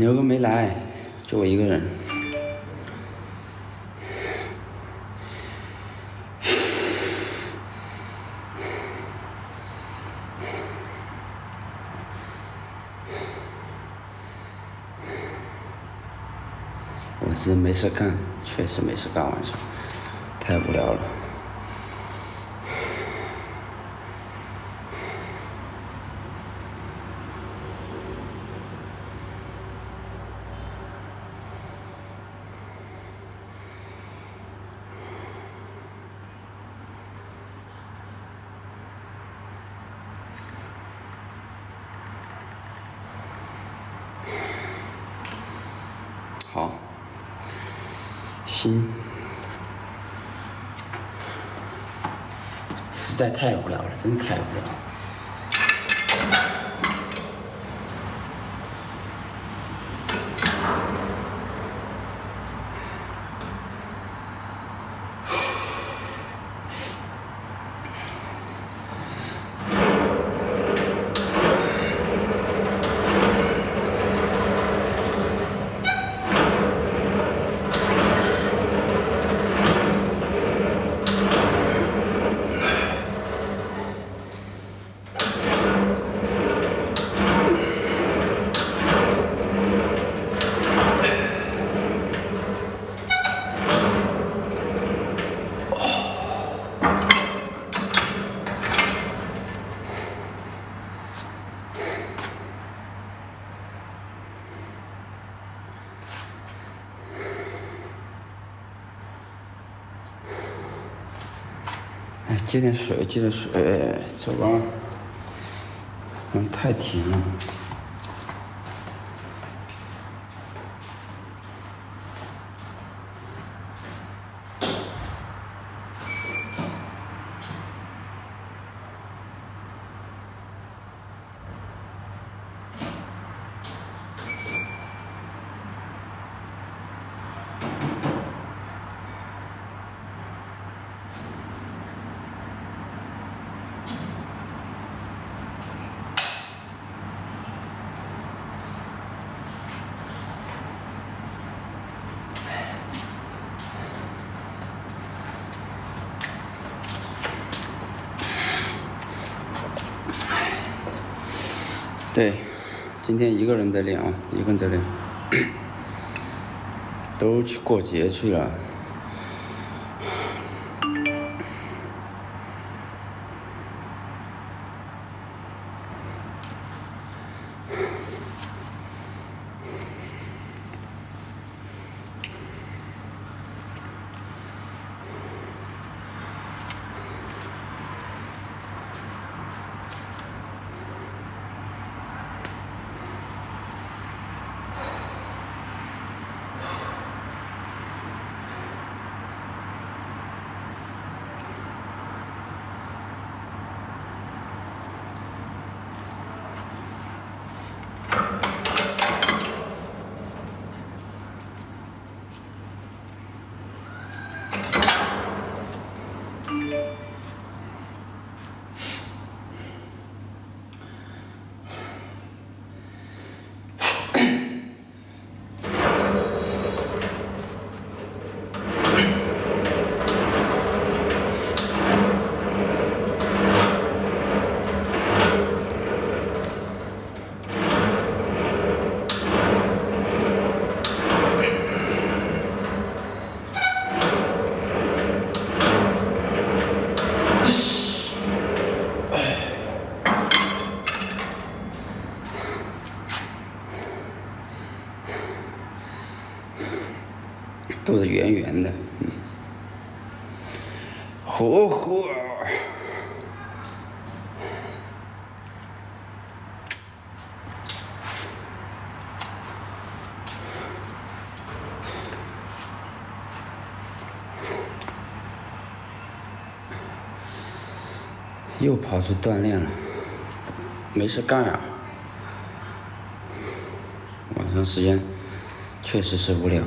牛哥没来，就我一个人。我是没事干，确实没事干，晚上太无聊了。好，行，实在太无聊了，真的太无聊了。哎，接点水，接点水，走吧。太甜了。对，今天一个人在练啊，一个人在练，都去过节去了。肚子圆圆的，呼呼。又跑去锻炼了，没事干啊。晚上时间确实是无聊。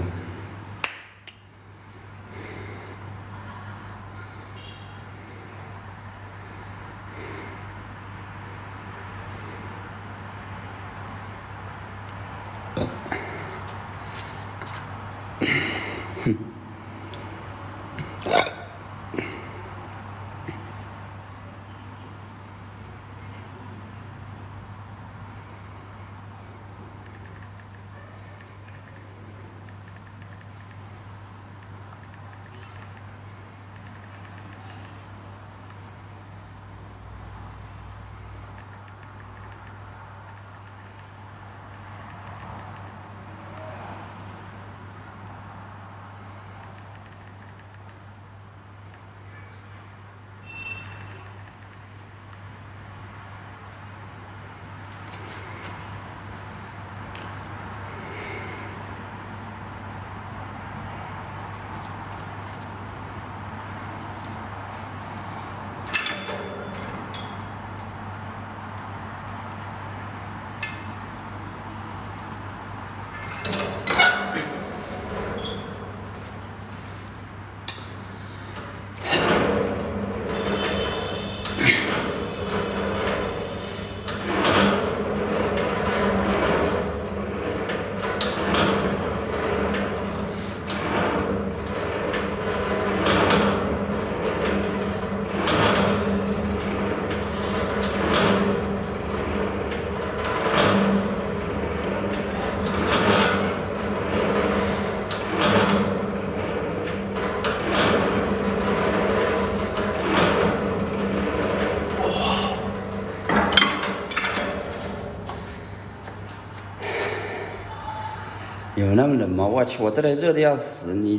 有那么冷吗？我去，我这里热的要死，你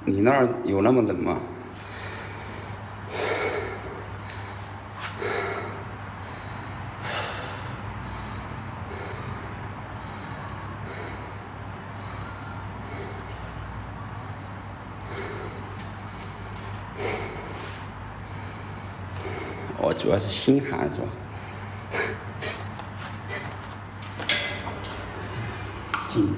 那儿有那么冷吗？我主要是心寒是吧？进。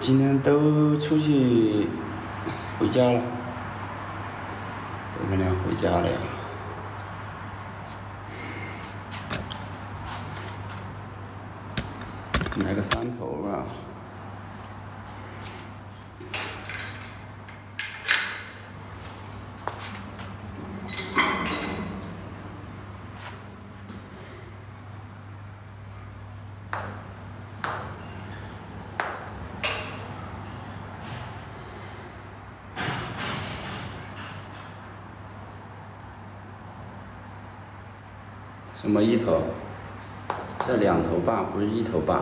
今天都出去回家了，都俩回家了呀。买个山头吧。什么一头？这2头半，不是1头半。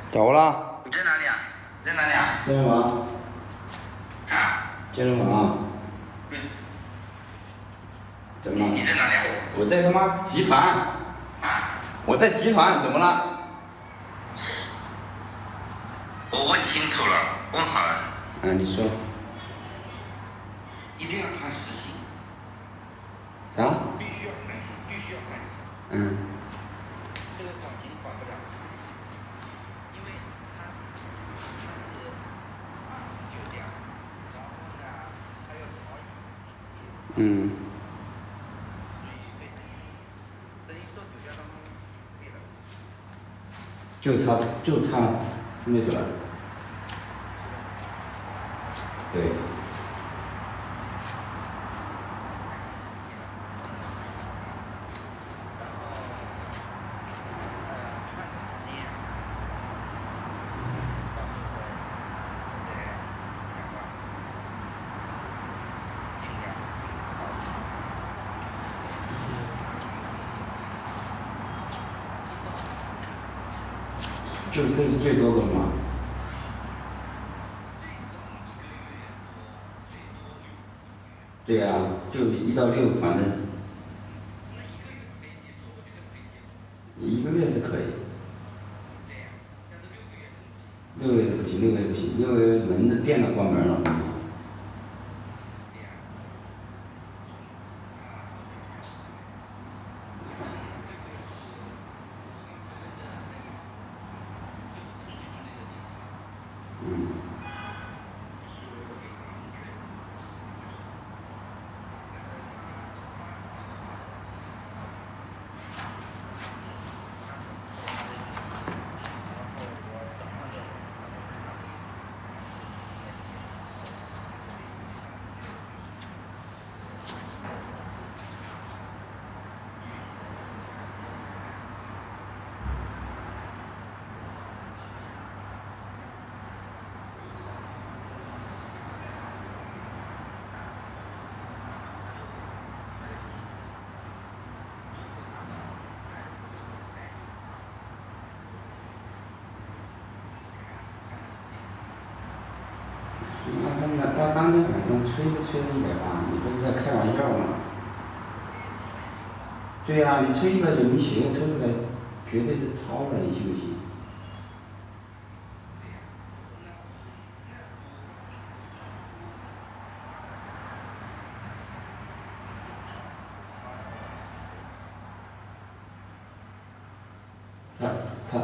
走了。你在哪里啊？在哪里啊？健身房。啊？健身房。怎么了？你在哪里啊？我在他妈集团。啊？我在集团，怎么了？我问清楚了，问好了。你说。一定要看实习。啥？必须要看实，必须要看实。这个管级管不了，因为他是19点，然后呢还有调椅。就差那个了。对。就这是最多的吗？对呀、就1到6，反正1个月是可以，6个月不行，6个月不行，6个月门的店都关门了。他当天晚上吹都吹了180，你不是在开玩笑吗？对呀、你吹190，你血压抽出来绝对是超了，你信不信？他。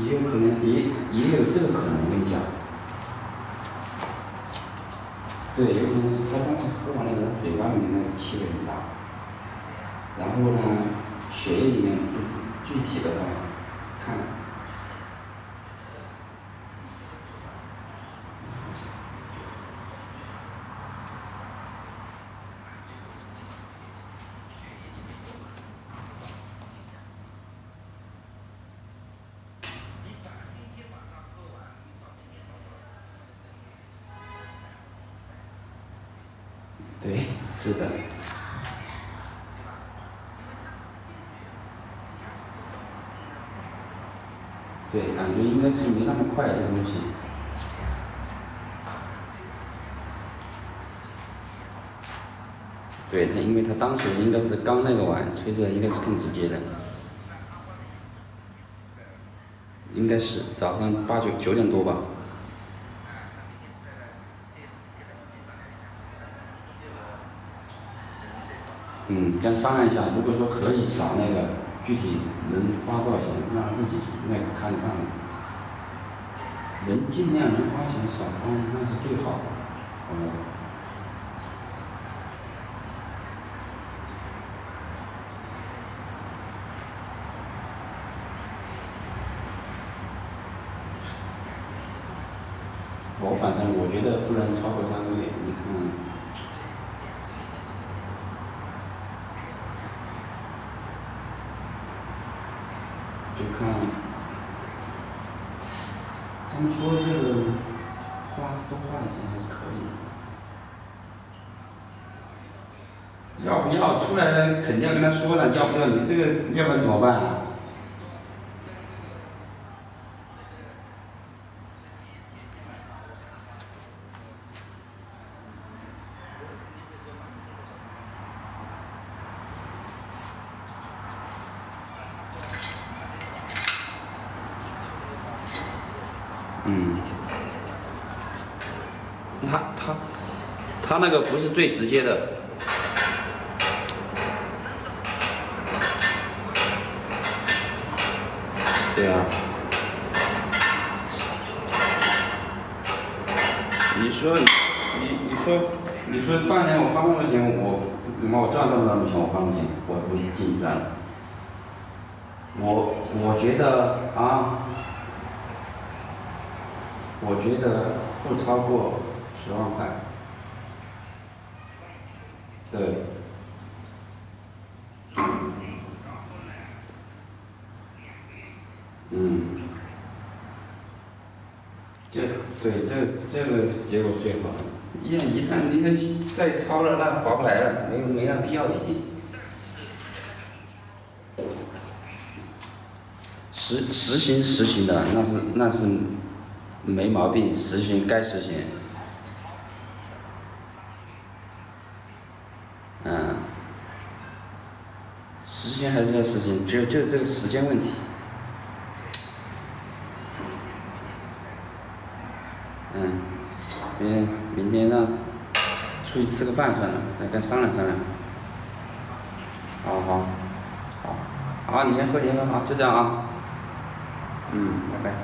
也有可能，也有这个可能，我跟你讲。对，有可能是他当时喝完那个嘴巴里面那个气味很大，然后呢，血液里面不具体的看。对，是的。对，感觉应该是没那么快，这个东西。对他，因为他当时应该是刚那个碗吹出来，应该是更直接的。应该是早上8、9点多吧。跟商量一下，如果说可以少那个，具体能花多少钱，让自己那个看一看。能尽量能花钱少花，那是最好的。反正我觉得不能超过3个月，你看。就看，他们说这个多花点钱还是可以的。要不要出来了，肯定要跟他说了，要不要你这个，要不然怎么办啊？他那个不是最直接的。对啊。你说半年我花那么多钱，我赚这么多钱，我花那么多钱，我不净赚了。我觉得啊，我觉得不超过10万块。对。嗯。这个结果是最好的。一旦你再超了，那划不来了，没那必要已经。实行的，那是没毛病，实行该实行。嗯。实行还是要实行，就这个时间问题。嗯。明天让出去吃个饭算了，再跟商量商量。好，你先喝，好，就这样啊。嗯，拜拜。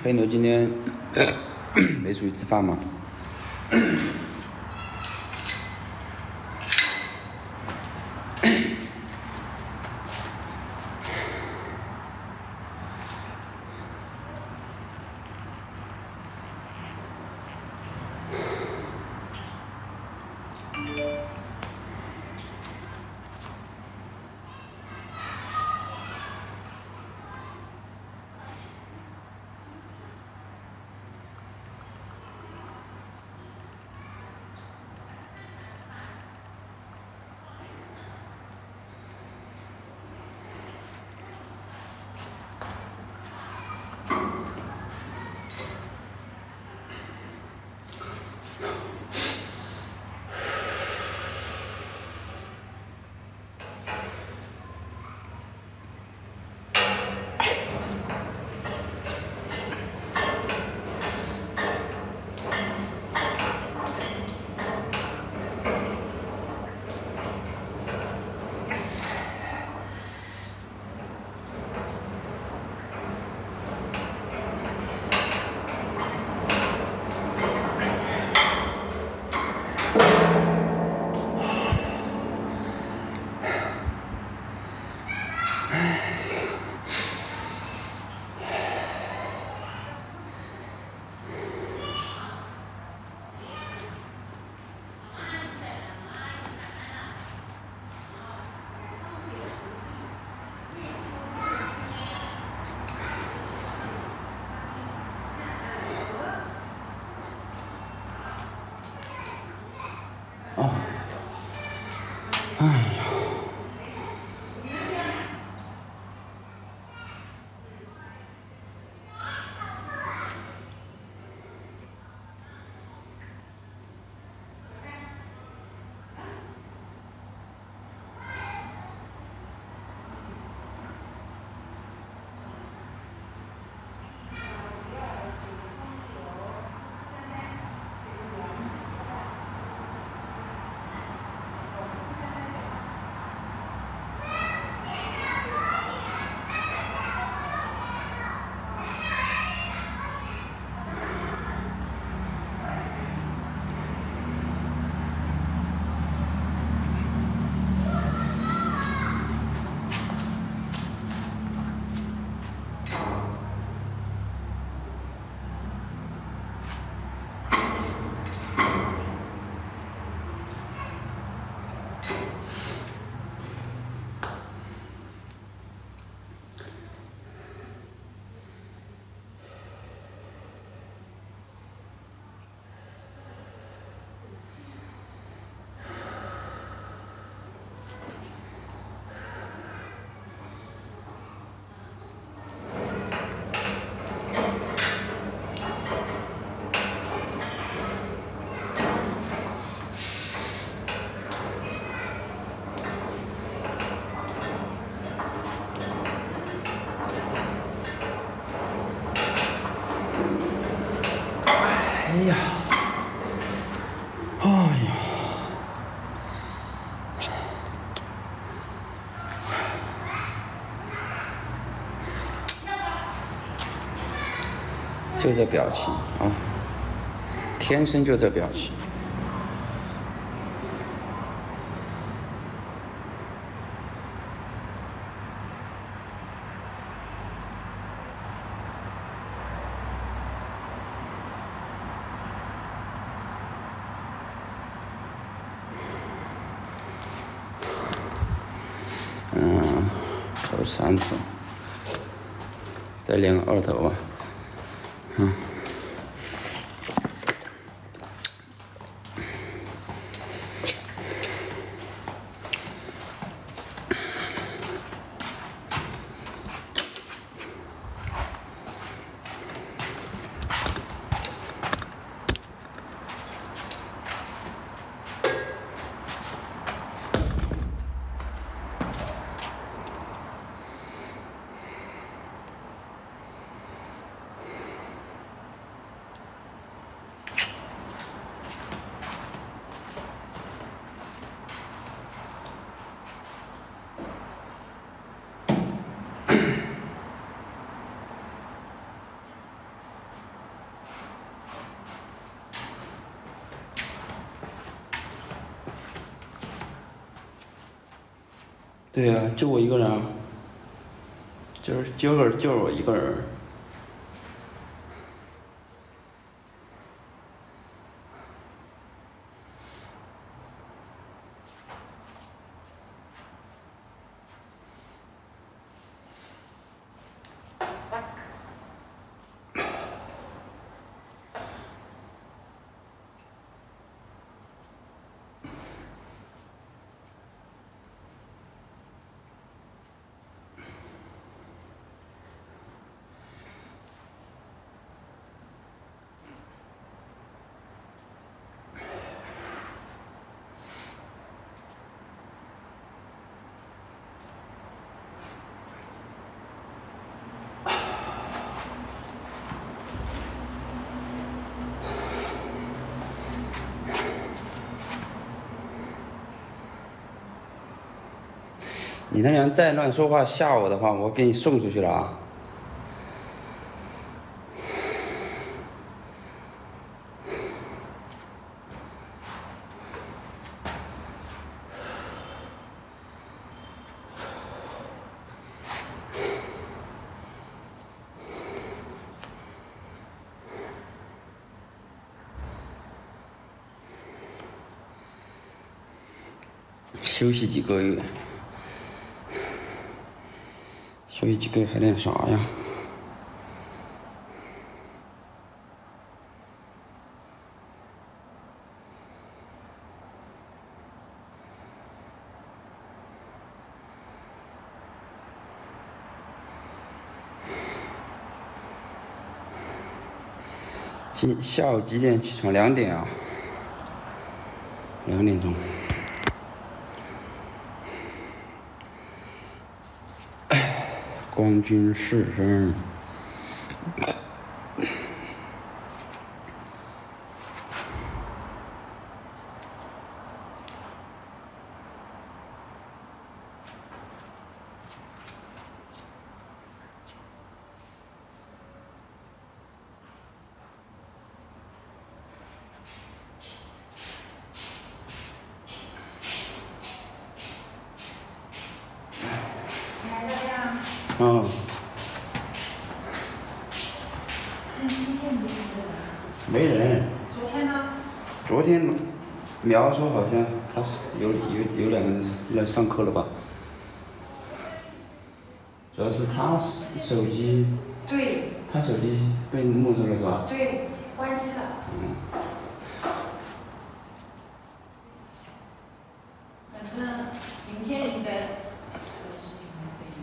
黑牛今天没出去吃饭吗？哎呀，哎呀，就这表情啊，天生就这表情。头3头，再练个2头吧。对呀、就我一个人啊，就是我一个人。你那人再乱说话吓我的话，我给你送出去了啊！休息几个月，休息几个月还练啥呀？下午几点起床？2点啊，2点钟。光军士声。嗯。没人。昨天呢？昨天，苗说好像他是有2个人来上课了吧？主要是他手机。对。他手机被没收了是吧？对，关机了。反正明天应该这个事情会有。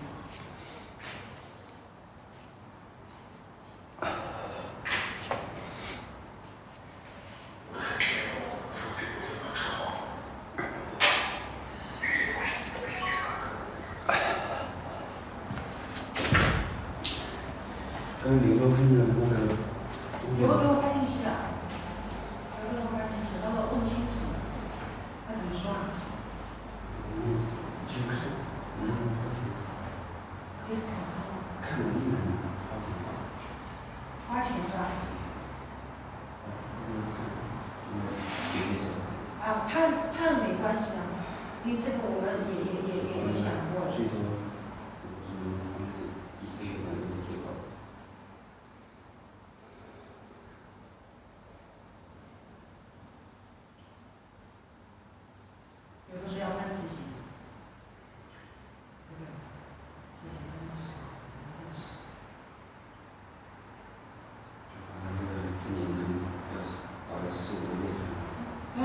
跟刘若芬的那个。刘给我发信息了。最后发现写到了问清楚，那怎么说啊？就看，可以怎么说？看能不能花钱少。花钱是吧？啊，判没关系啊，因为这个我们也想过了。最多一个月的最高。有的时候要判死刑，这个死刑真的是，就反正这年纪要是到了4、5个月就。嗯。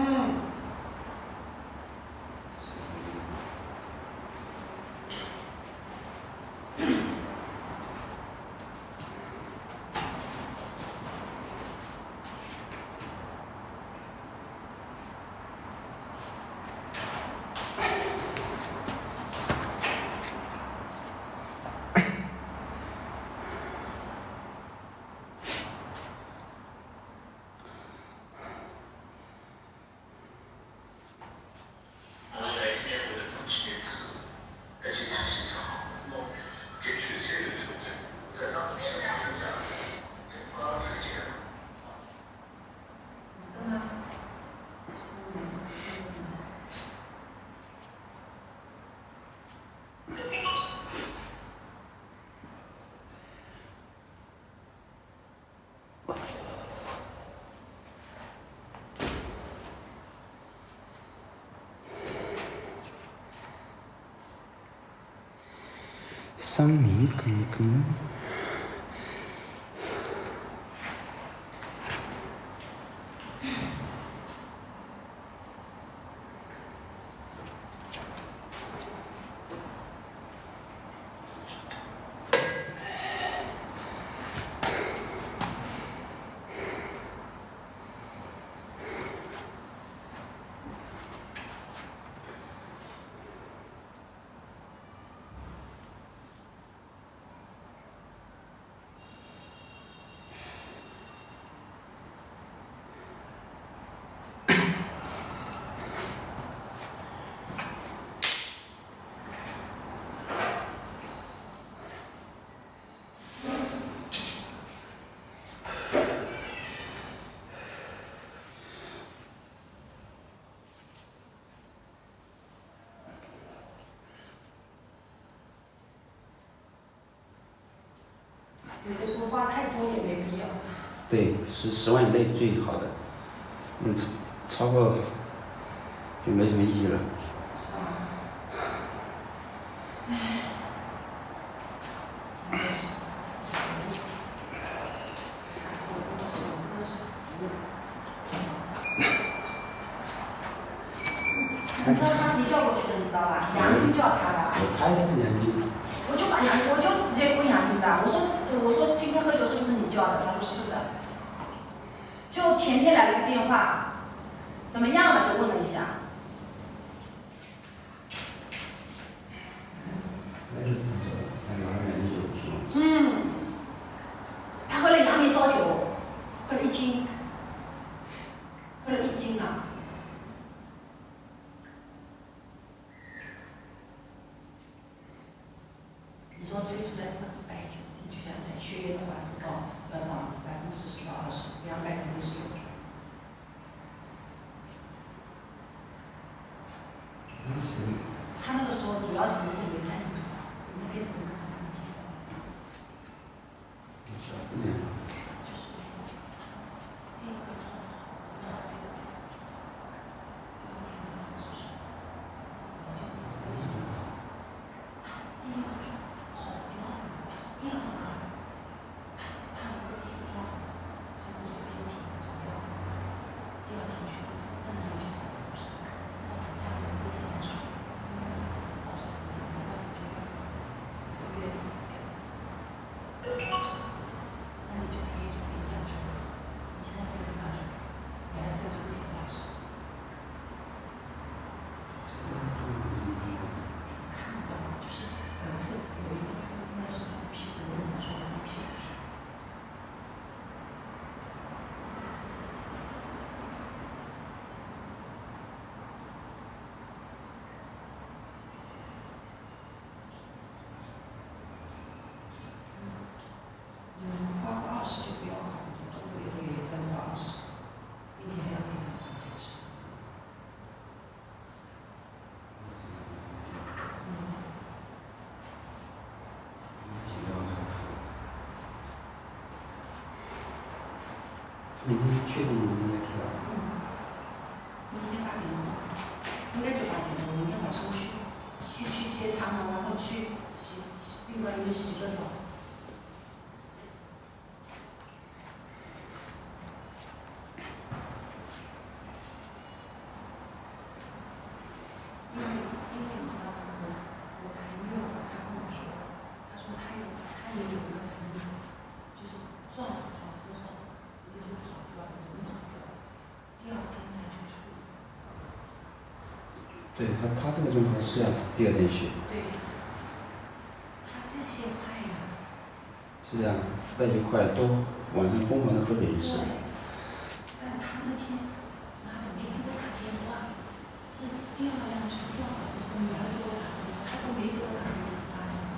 桑尼哥哥。有的时候花太多也没必要。对，10万以内是最好的，超过就没什么意义了。是吧？唉。你知道他谁叫过去的，你知道吧？杨军叫他的。我猜他是杨军。我就直接问杨军的，我说今天喝酒是不是你叫的？他说是的。就前天来了个电话，怎么样了？就问了一下。那就是他拿了2酒是吗？嗯。他喝了杨梅烧酒，喝了1斤，喝了1斤啊。你说吹出来的白酒，你居然在血液的话，至少要涨10%到20%，200肯定是有的。当时。他那个时候主要是一个没在那边的工厂那边。是这样。就是第一个做好，不知道这个第二天的是什么？他第一个做好掉了，他是第二个，他一个第一个做好，车子随便停好掉了，第二天去就是本来就是至少家里危险点说，造成一个明天确定应该知道。明天8点钟，应该就8点钟，明天早上先去接他们，然后去宾馆里面洗个澡。因为你知道吗？我朋友他跟我说，他说他也有一个朋友，就是撞好之后直接就跑掉了，人跑掉了，第二天才去处理。对他这个状况是要第二天去。对，他代谢快呀。是啊，那就快了，都晚上疯狂的喝水就是。但他那天妈的没给我打电话，是第二辆车撞好之后女儿给我打电话，他都没给我打电话，你知道吧？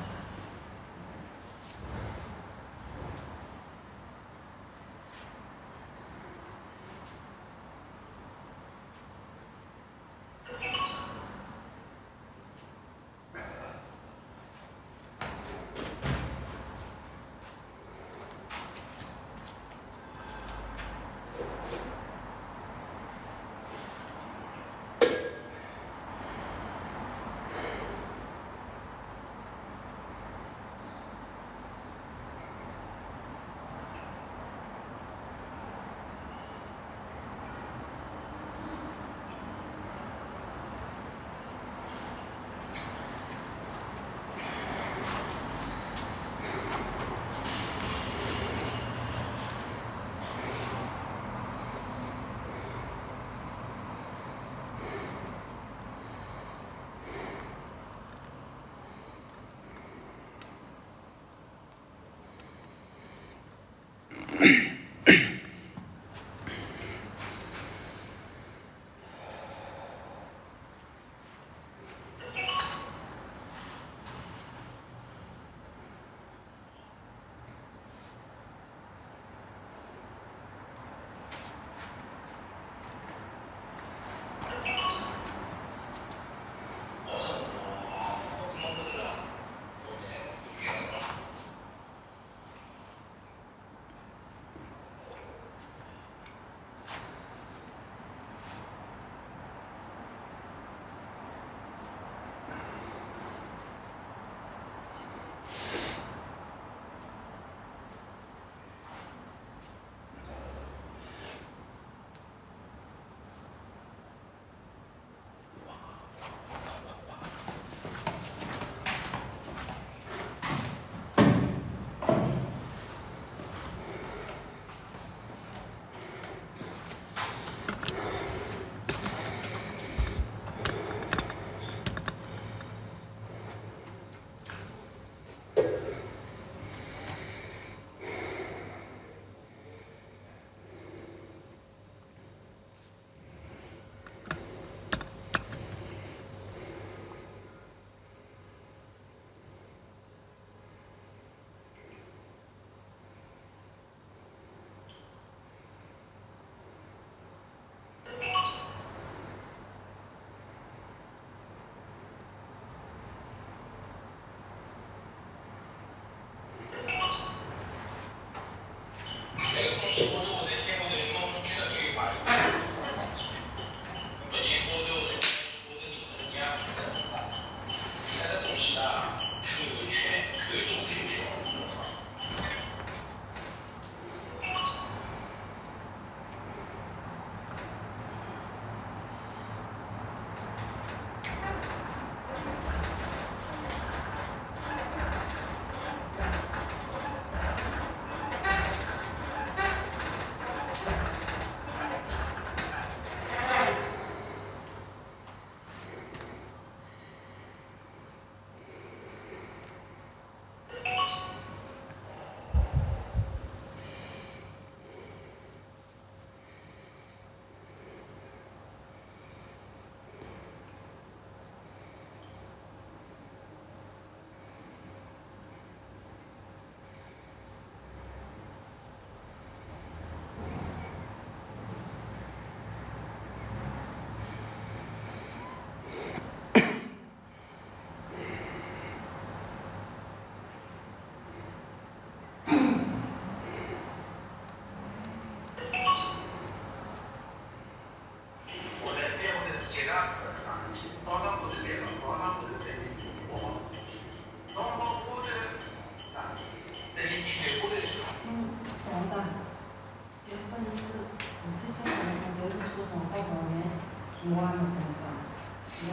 我还没看到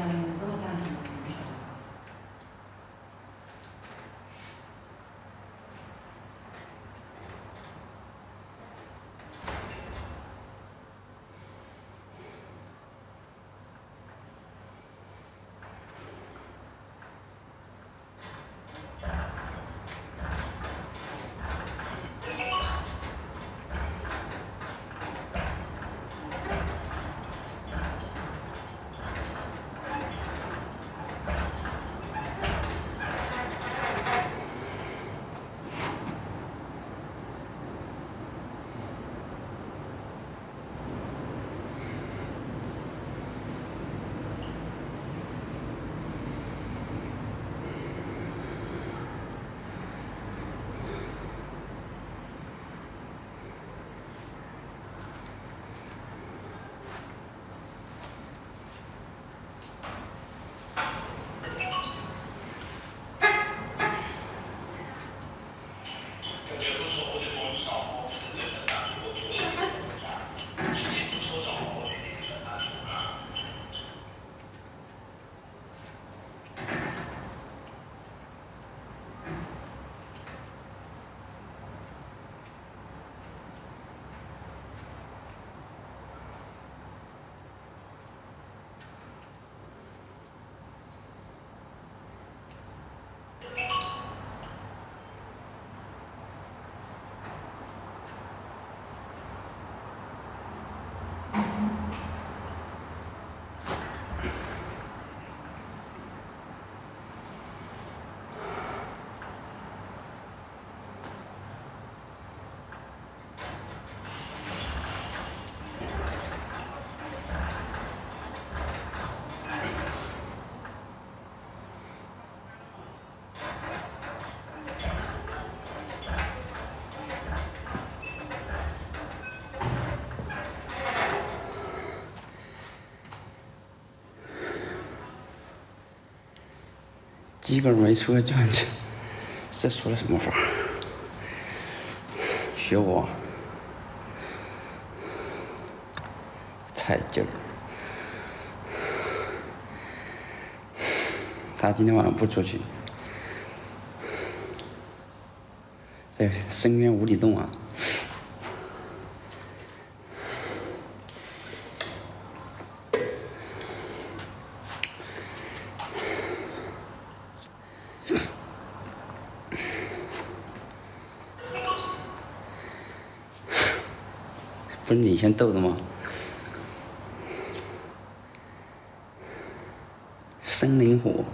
，2年之后干什么不晓得。基本没出个转子，这说的什么法？学我，菜劲儿。他今天晚上不出去，在深渊无底洞啊！不是你先斗的吗？森林虎。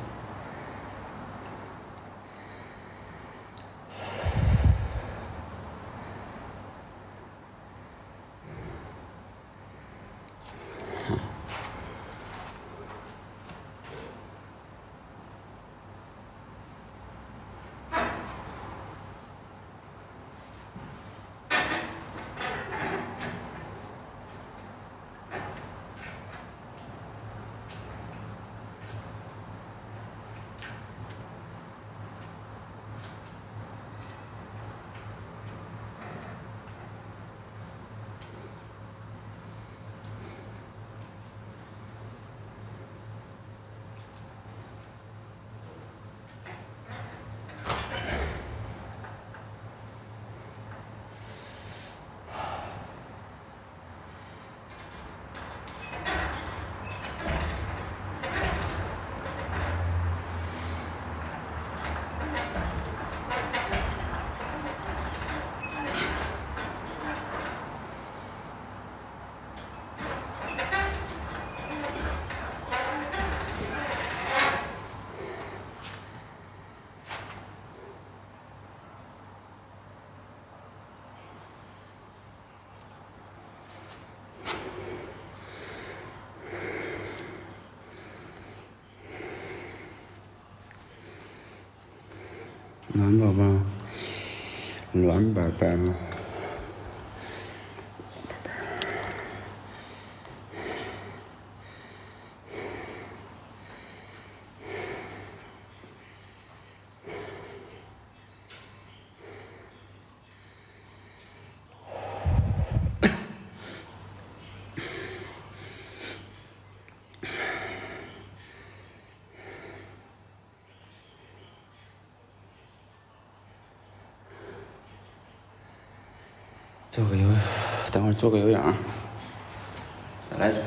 暖宝宝，暖宝宝。做个有，等会儿做个有氧，再来做。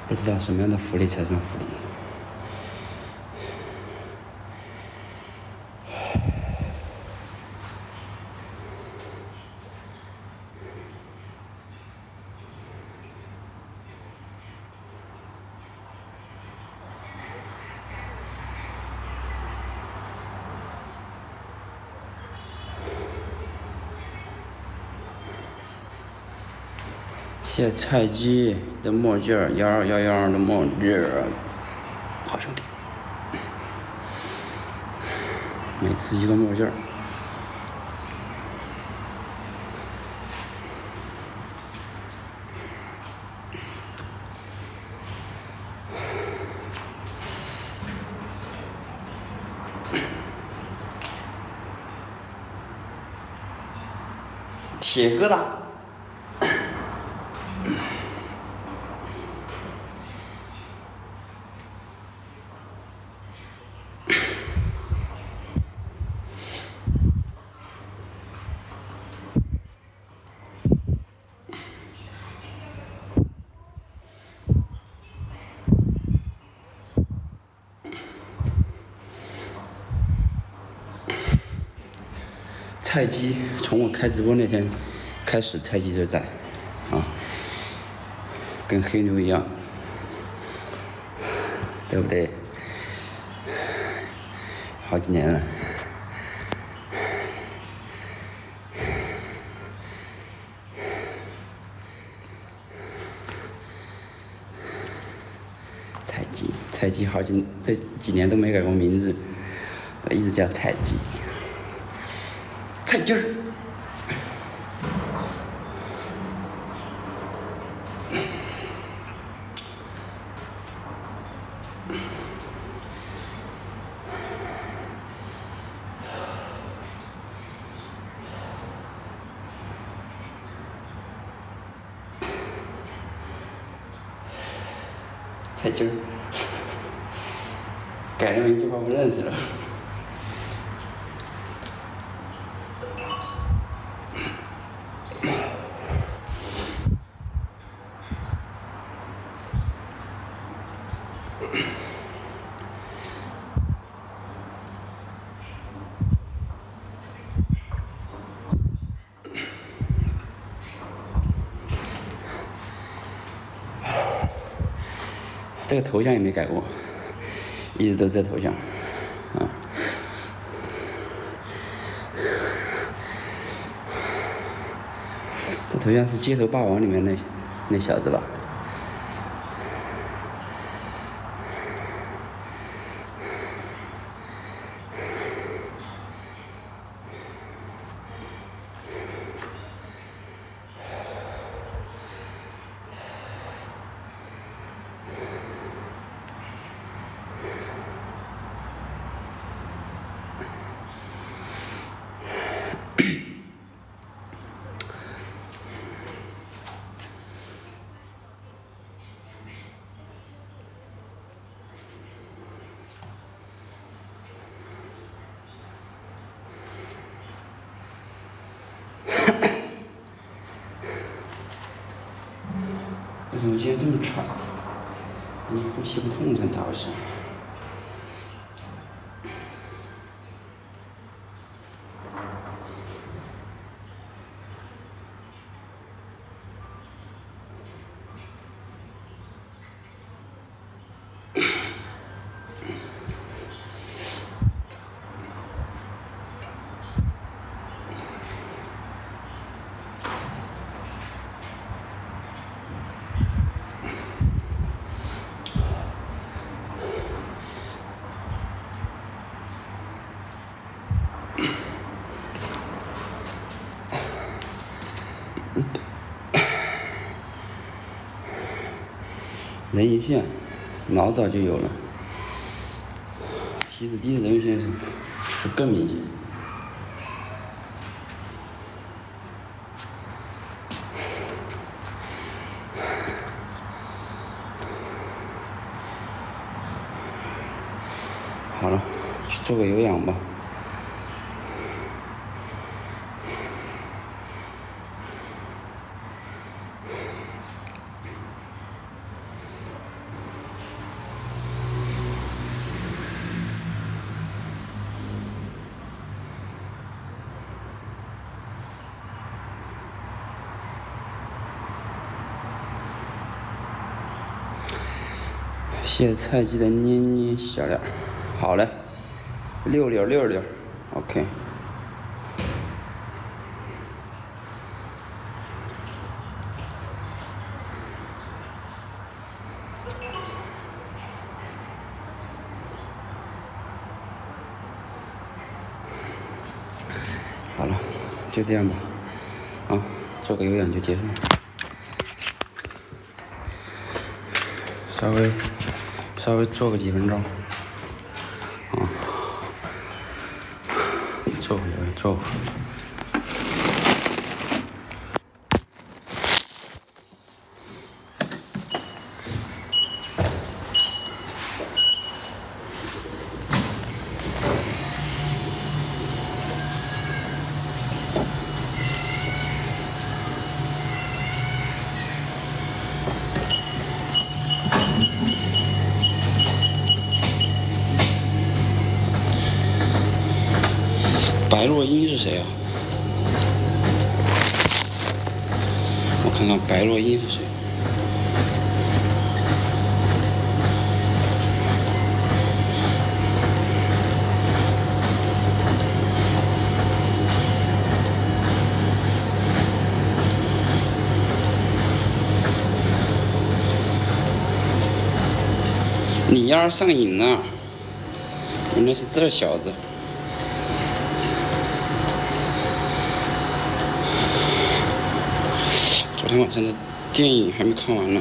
不知道什么样的福利才算福利。谢菜鸡的墨镜，1211的墨镜，好兄弟，每次一个墨镜。铁疙瘩。菜鸡从我开直播那天开始，菜鸡就在，啊，跟黑牛一样，对不对？好几年了。菜鸡这几年都没改过名字，一直叫菜鸡。菜鸡儿。菜鸡儿，改了名就把我认识了。这个头像也没改过，一直都这头像，啊。这头像是《街头霸王》里面那小子吧？为什么今天这么喘？呼吸不通，这咋回事？人鱼线老早就有了，体脂低的人鱼线是更明显。好了，去做个有氧吧。谢菜鸡的捏捏小脸，好嘞，6溜 ，OK。好了，就这样吧，啊，做个有氧就结束了，稍微做个几分钟，啊，做会儿做会儿。白洛因是谁啊？我看看白洛因是谁。你丫上瘾了，原来是这小子。昨天晚上的电影还没看完呢。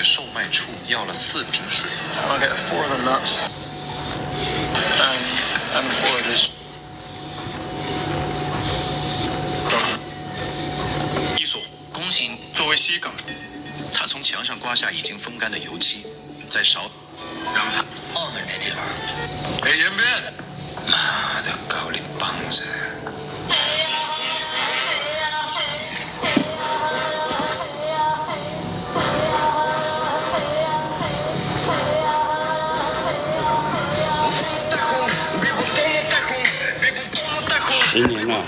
售卖处要了4瓶水。I'll get 4 of the nuts and 4 of this. 一所弓形作为西岗，他从墙上刮下已经风干的油漆，再烧，让它澳门那地方。哎，延边，妈的高领棒子！10年了。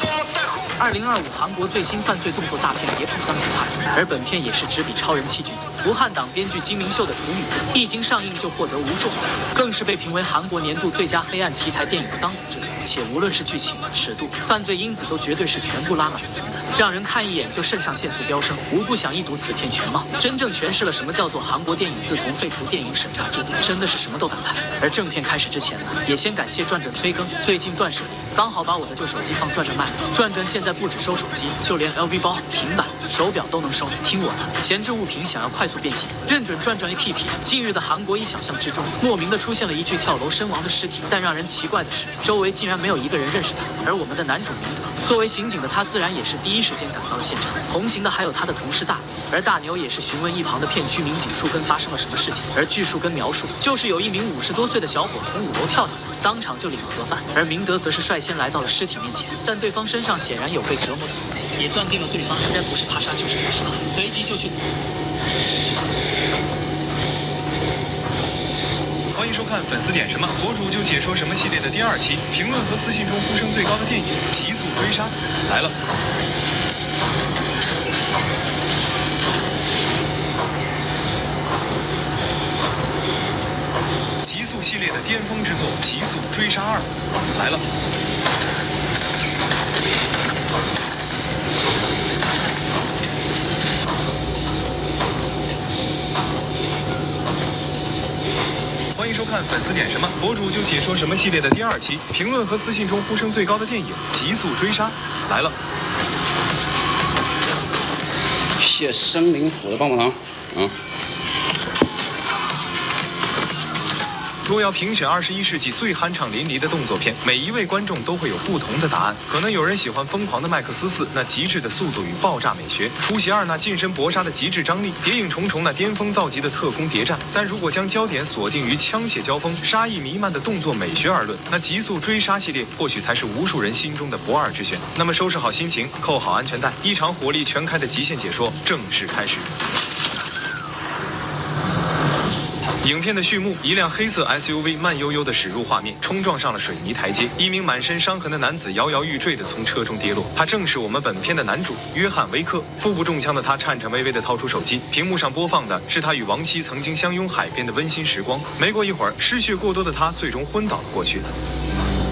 2025韩国最新犯罪动作大片《谍谱》将近拍，而本片也是执笔超人气剧组不汉党编剧金明秀的处女作，一经上映就获得无数好评，更是被评为韩国年度最佳黑暗题材电影的当红之作。且无论是剧情、尺度、犯罪因子，都绝对是全部拉满的存在，让人看一眼就肾上腺素飙升，无不想一睹此片全貌，真正诠释了什么叫做韩国电影自从废除电影审查制度，真的是什么都敢拍。而正片开始之前呢，也先感谢转转催更，最近断舍离，刚好把我的旧手机放转转卖了。转转现在不止收手机，就连 LV 包、平板、手表都能收。听我的，闲置物品想要快速变现，认准转转 APP。近日的韩国一小巷之中，莫名的出现了一具跳楼身亡的尸体，但让人奇怪的是，周围竟然没有一个人认识他。而我们的男主明德，作为刑警的他，自然也是第一时间赶到了现场。同行的还有他的同事大牛，而大牛也是询问一旁的片区民警树根发生了什么事情。而据树根描述，就是有一名50多岁的小伙从5楼跳下来，当场就领了盒饭。而明德则是率先来到了尸体面前，但对方身上显然有被折磨的痕迹，也断定了对方应该不是他杀就是自杀，随即就去。欢迎收看粉丝点什么，博主就解说什么系列的第2期，评论和私信中呼声最高的电影《极速追杀》来了。极速系列的巅峰之作《极速追杀2》来了。欢迎收看粉丝点什么，博主就解说什么系列的第2期，评论和私信中呼声最高的电影《极速追杀》来了。谢生灵府的棒棒糖，若要评选21世纪最酣畅淋漓的动作片，每一位观众都会有不同的答案。可能有人喜欢疯狂的麦克斯4那极致的速度与爆炸美学，出血2那近身搏杀的极致张力，谍影重重那巅峰造极的特工谍战。但如果将焦点锁定于枪械交锋、杀意弥漫的动作美学而论，那极速追杀系列或许才是无数人心中的不二之选。那么收拾好心情，扣好安全带，一场火力全开的极限解说正式开始。影片的序幕，一辆黑色 SUV 慢悠悠地驶入画面，冲撞上了水泥台阶。一名满身伤痕的男子摇摇欲坠地从车中跌落，他正是我们本片的男主约翰·维克。腹部中枪的他颤颤巍巍地掏出手机，屏幕上播放的是他与亡妻曾经相拥海边的温馨时光。没过一会儿，失血过多的他最终昏倒了过去。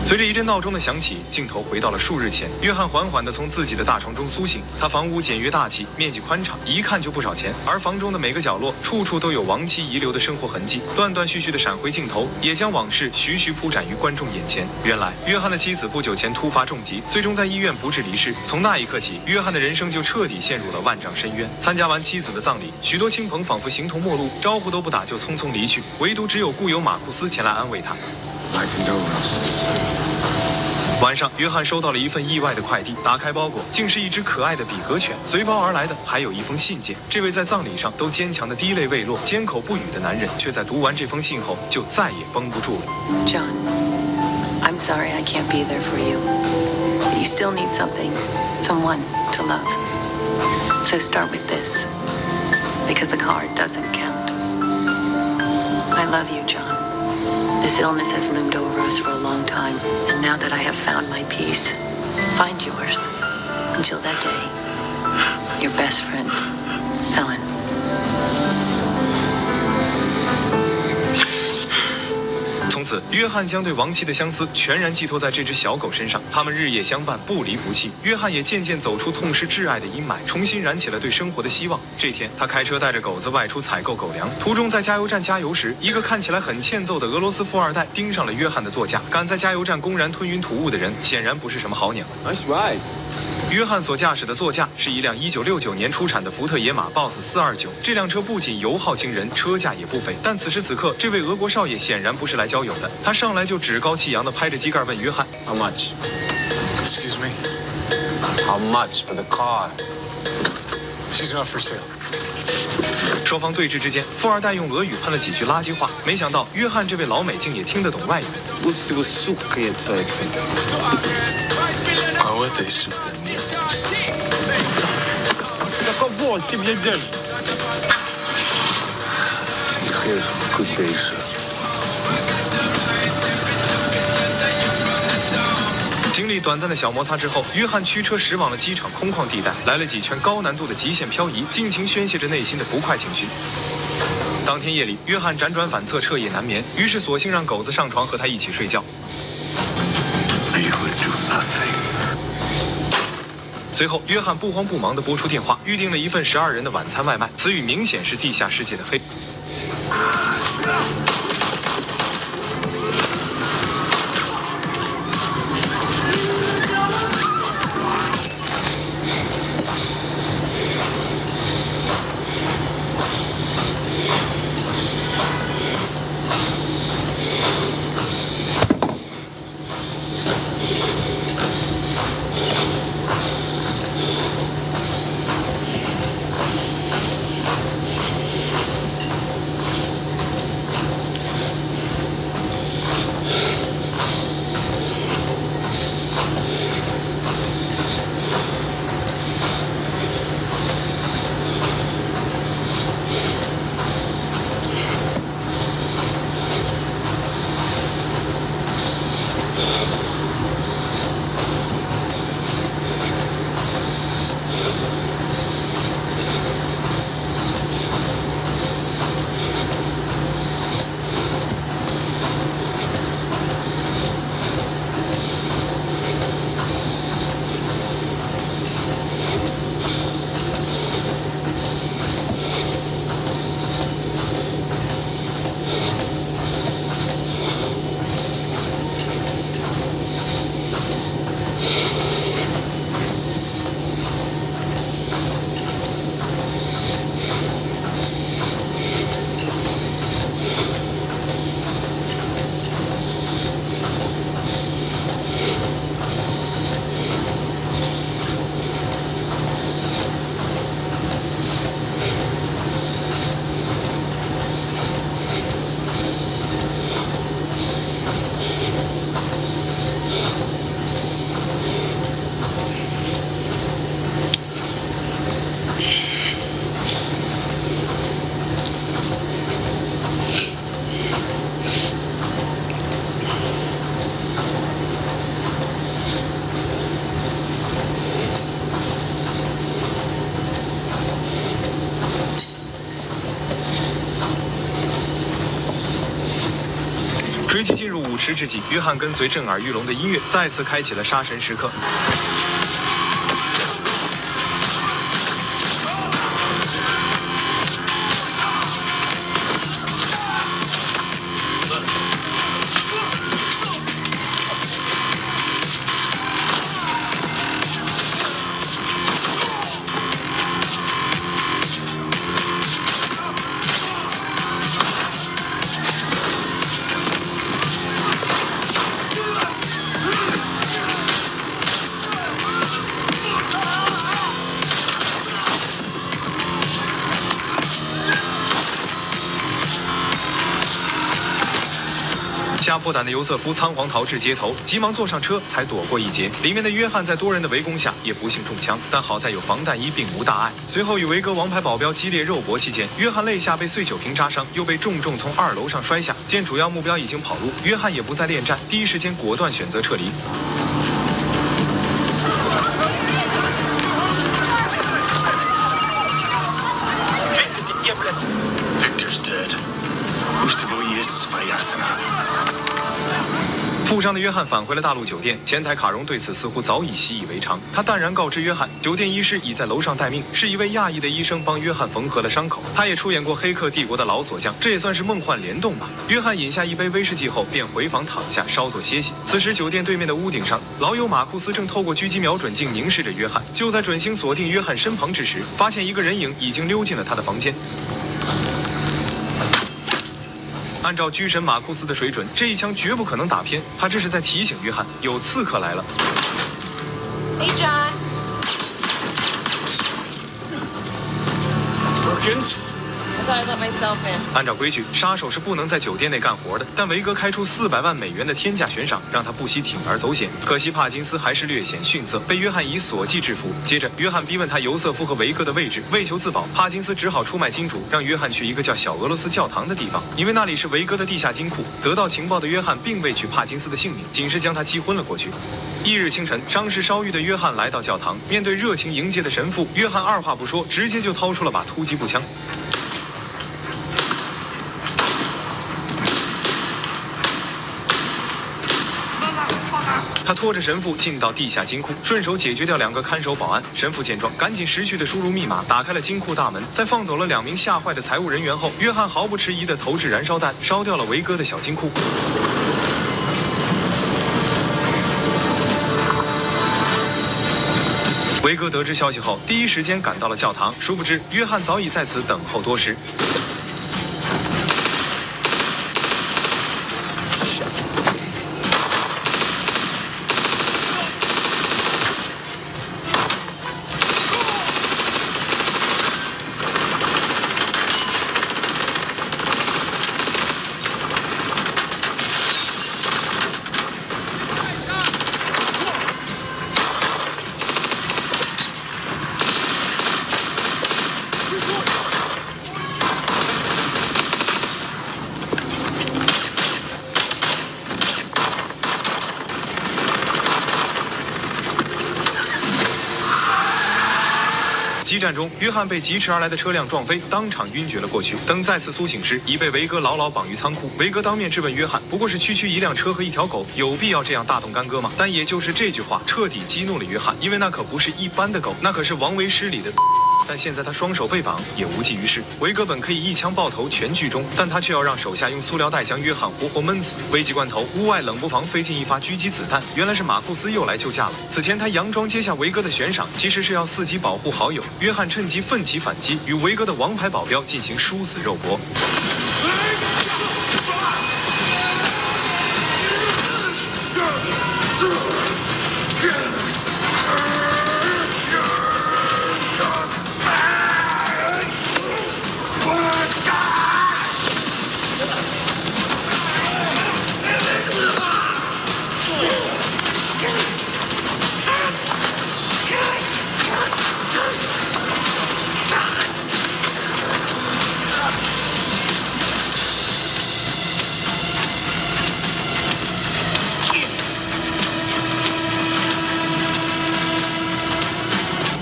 随着一阵闹钟的响起，镜头回到了数日前。约翰缓缓地从自己的大床中苏醒，他房屋简约大气，面积宽敞，一看就不少钱。而房中的每个角落，处处都有亡妻遗留的生活痕迹。断断续续的闪回镜头，也将往事徐徐铺展于观众眼前。原来，约翰的妻子不久前突发重疾，最终在医院不治离世。从那一刻起，约翰的人生就彻底陷入了万丈深渊。参加完妻子的葬礼，许多亲朋仿佛形同陌路，招呼都不打就匆匆离去，唯独只有故友马库斯前来安慰他。晚上，约翰收到了一份意外的快递，打开包裹，竟是一只可爱的比格犬。随包而来的还有一封信件。这位在葬礼上都坚强的滴泪未落、缄口不语的男人，却在读完这封信后就再也绷不住了。John, I'm sorry I can't be there for you, but you still need something, someone to love. So start with this, because the card doesn't count. I love you, John.This illness has loomed over us for a long time, and now that I have found my peace, find yours. Until that day, your best friend, Helen.从此，约翰将对亡妻的相思全然寄托在这只小狗身上，他们日夜相伴，不离不弃。约翰也渐渐走出痛失挚爱的阴霾，重新燃起了对生活的希望。这天，他开车带着狗子外出采购狗粮，途中在加油站加油时，一个看起来很欠揍的俄罗斯富二代盯上了约翰的座驾。敢在加油站公然吞云吐雾的人，显然不是什么好鸟。Nice ride. 约翰所驾驶的座驾是一辆1969年出产的福特野马 BOSS 429，这辆车不仅油耗惊人，车价也不菲。但此时此刻，这位俄国少爷显然不是来交友的，他上来就趾高气扬地拍着机盖问约翰 How much? Excuse me? How much for the car? She's not for sale. 双方对峙之间，富二代用俄语喷了几句垃圾话，没想到约翰这位老美竟也听得懂外语。А в этой сука нет. Have good day, sir. 经历短暂的小摩擦之后，约翰驱车驶往了机场空旷地带，来了几圈高难度的极限漂移，尽情宣泄着内心的不快情绪。当天夜里，约翰辗转反侧，彻夜难眠，于是索性让狗子上床和他一起睡觉。随后，约翰不慌不忙地拨出电话，预定了一份12人的晚餐外卖。此语明显是地下世界的黑。随即进入舞池之际，约翰跟随震耳欲聋的音乐，再次开启了杀神时刻。吓破胆的尤瑟夫仓皇逃至街头，急忙坐上车才躲过一劫。里面的约翰在多人的围攻下也不幸中枪，但好在有防弹衣，并无大碍。随后与维格王牌保镖激烈肉搏期间，约翰肋下被碎酒瓶扎伤，又被重重从2楼上摔下。见主要目标已经跑路，约翰也不再恋战，第一时间果断选择撤离。Victor's dead. 负伤的约翰返回了大陆酒店，前台卡戎对此似乎早已习以为常。他淡然告知约翰，酒店医师已在楼上待命，是一位亚裔的医生帮约翰缝合了伤口。他也出演过《黑客帝国》的老锁匠，这也算是梦幻联动吧。约翰饮下一杯威士忌后，便回房躺下稍作歇息。此时，酒店对面的屋顶上，老友马库斯正透过狙击瞄准镜凝视着约翰。就在准星锁定约翰身旁之时，发现一个人影已经溜进了他的房间。按照狙神马库斯的水准，这一枪绝不可能打偏。他这是在提醒约翰，有刺客来了。Hey, John. Perkins? I thought I let myself in. 按照规矩，杀手是不能在酒店内干活的，但维格开出400万美元的天价悬赏，让他不惜铤而走险。可惜帕金斯还是略显逊色，被约翰以锁技制服。接着，约翰逼问他尤瑟夫和维格的位置，为求自保，帕金斯只好出卖金主，让约翰去一个叫小俄罗斯教堂的地方，因为那里是维格的地下金库。得到情报的约翰并未取帕金斯的性命，仅是将他击昏了过去。翌日清晨，伤势稍愈的约翰来到教堂，面对热情迎接的神父，约翰二话不说，直接就掏出了把突击步枪。他拖着神父进到地下金库，顺手解决掉2个看守保安。神父见状，赶紧识趣地输入密码，打开了金库大门。在放走了2名吓坏的财务人员后，约翰毫不迟疑地投掷燃烧弹，烧掉了维哥的小金库。维哥得知消息后，第一时间赶到了教堂，殊不知约翰早已在此等候多时。激战中，约翰被疾驰而来的车辆撞飞，当场晕厥了过去。等再次苏醒时，已被维格牢牢绑于仓库。维格当面质问约翰：“不过是区区一辆车和一条狗，有必要这样大动干戈吗？”但也就是这句话彻底激怒了约翰，因为那可不是一般的狗，那可是王维诗里的。但现在他双手被绑，也无济于事。维格本可以一枪爆头全剧终，但他却要让手下用塑料袋将约翰活活闷死。危急关头，屋外冷不防飞进一发狙击子弹，原来是马库斯又来救驾了。此前他佯装接下维格的悬赏，其实是要伺机保护好友。约翰趁机奋起反击，与维格的王牌保镖进行殊死肉搏。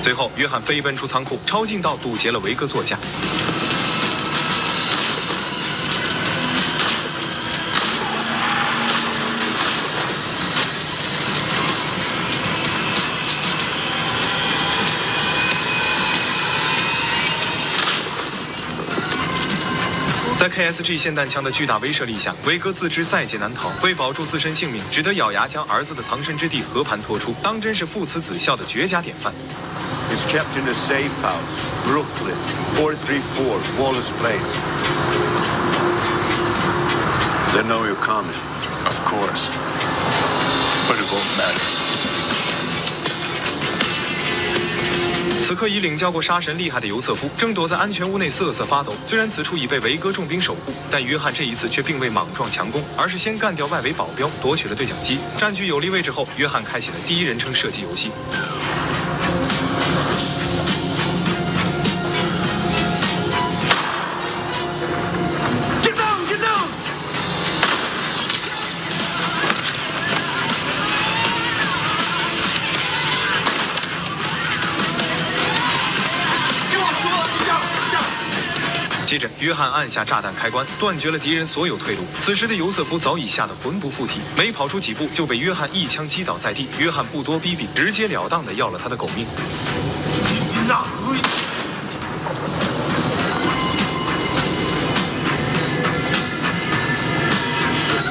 随后，约翰飞奔出仓库，超近道堵截了维格座驾。在 KSG 霰弹枪的巨大威慑力下，维格自知在劫难逃，为保住自身性命，只得咬牙将儿子的藏身之地和盘托出，当真是父慈子孝的绝佳典范。Is kept in a safe house, Brooklyn, 434 Wallace Place. They know you're coming. Of course. But it won't matter. 此刻已领教过杀神厉害的尤瑟夫正躲在安全屋内瑟瑟发抖。虽然此处已被维哥重兵守护，但约翰这一次却并未莽撞强攻，而是先干掉外围保镖，夺取了对讲机。占据有利位置后，约翰开启了第一人称射击游戏。接着，约翰按下炸弹开关，断绝了敌人所有退路。此时的尤瑟夫早已吓得魂不附体，没跑出几步就被约翰一枪击倒在地。约翰不多逼逼，直截了当地要了他的狗命。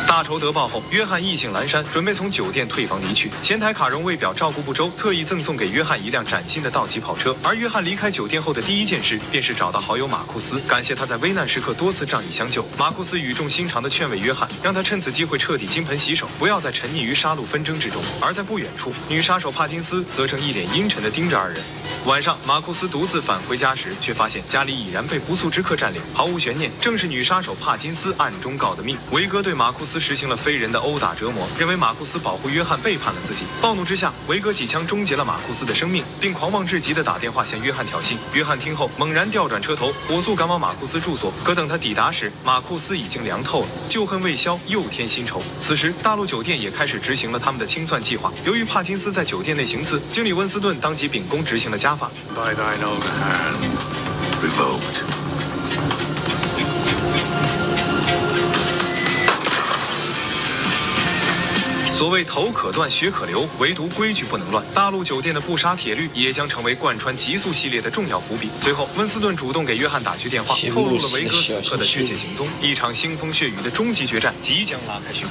大仇得报后，约翰意兴阑珊，准备从酒店退房离去。前台卡戎为表照顾不周，特意赠送给约翰一辆崭新的道奇跑车。而约翰离开酒店后的第一件事，便是找到好友马库斯，感谢他在危难时刻多次仗义相救。马库斯语重心长地劝慰约翰，让他趁此机会彻底金盆洗手，不要再沉溺于杀戮纷争之中。而在不远处，女杀手帕金斯则正一脸阴沉地盯着二人。晚上，马库斯独自返回家时，却发现家里已然被不速之客占领。毫无悬念，正是女杀手帕金斯暗中告的密。维格对马库斯实行了非人的殴打折磨，认为马库斯保护约翰背叛了自己。暴怒之下，维格几枪终结了马库斯的生命，并狂妄至极地打电话向约翰挑衅。约翰听后猛然调转车头，火速赶往马库斯住所。可等他抵达时，马库斯已经凉透了。旧恨未消，又添新仇。此时，大陆酒店也开始执行了他们的清算计划。由于帕金斯在酒店内行刺，经理温斯顿当即秉公执行了家法。By thine own hand, revoked. 所谓头可断血可流，唯独规矩不能乱。大陆酒店的不杀铁律也将成为贯穿极速系列的重要伏笔。随后，温斯顿主动给约翰打去电话，透露了维格此刻的确切行踪。一场腥风血雨的终极决战即将拉开序幕。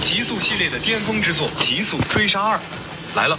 极速系列的巅峰之作《极速追杀2》来了。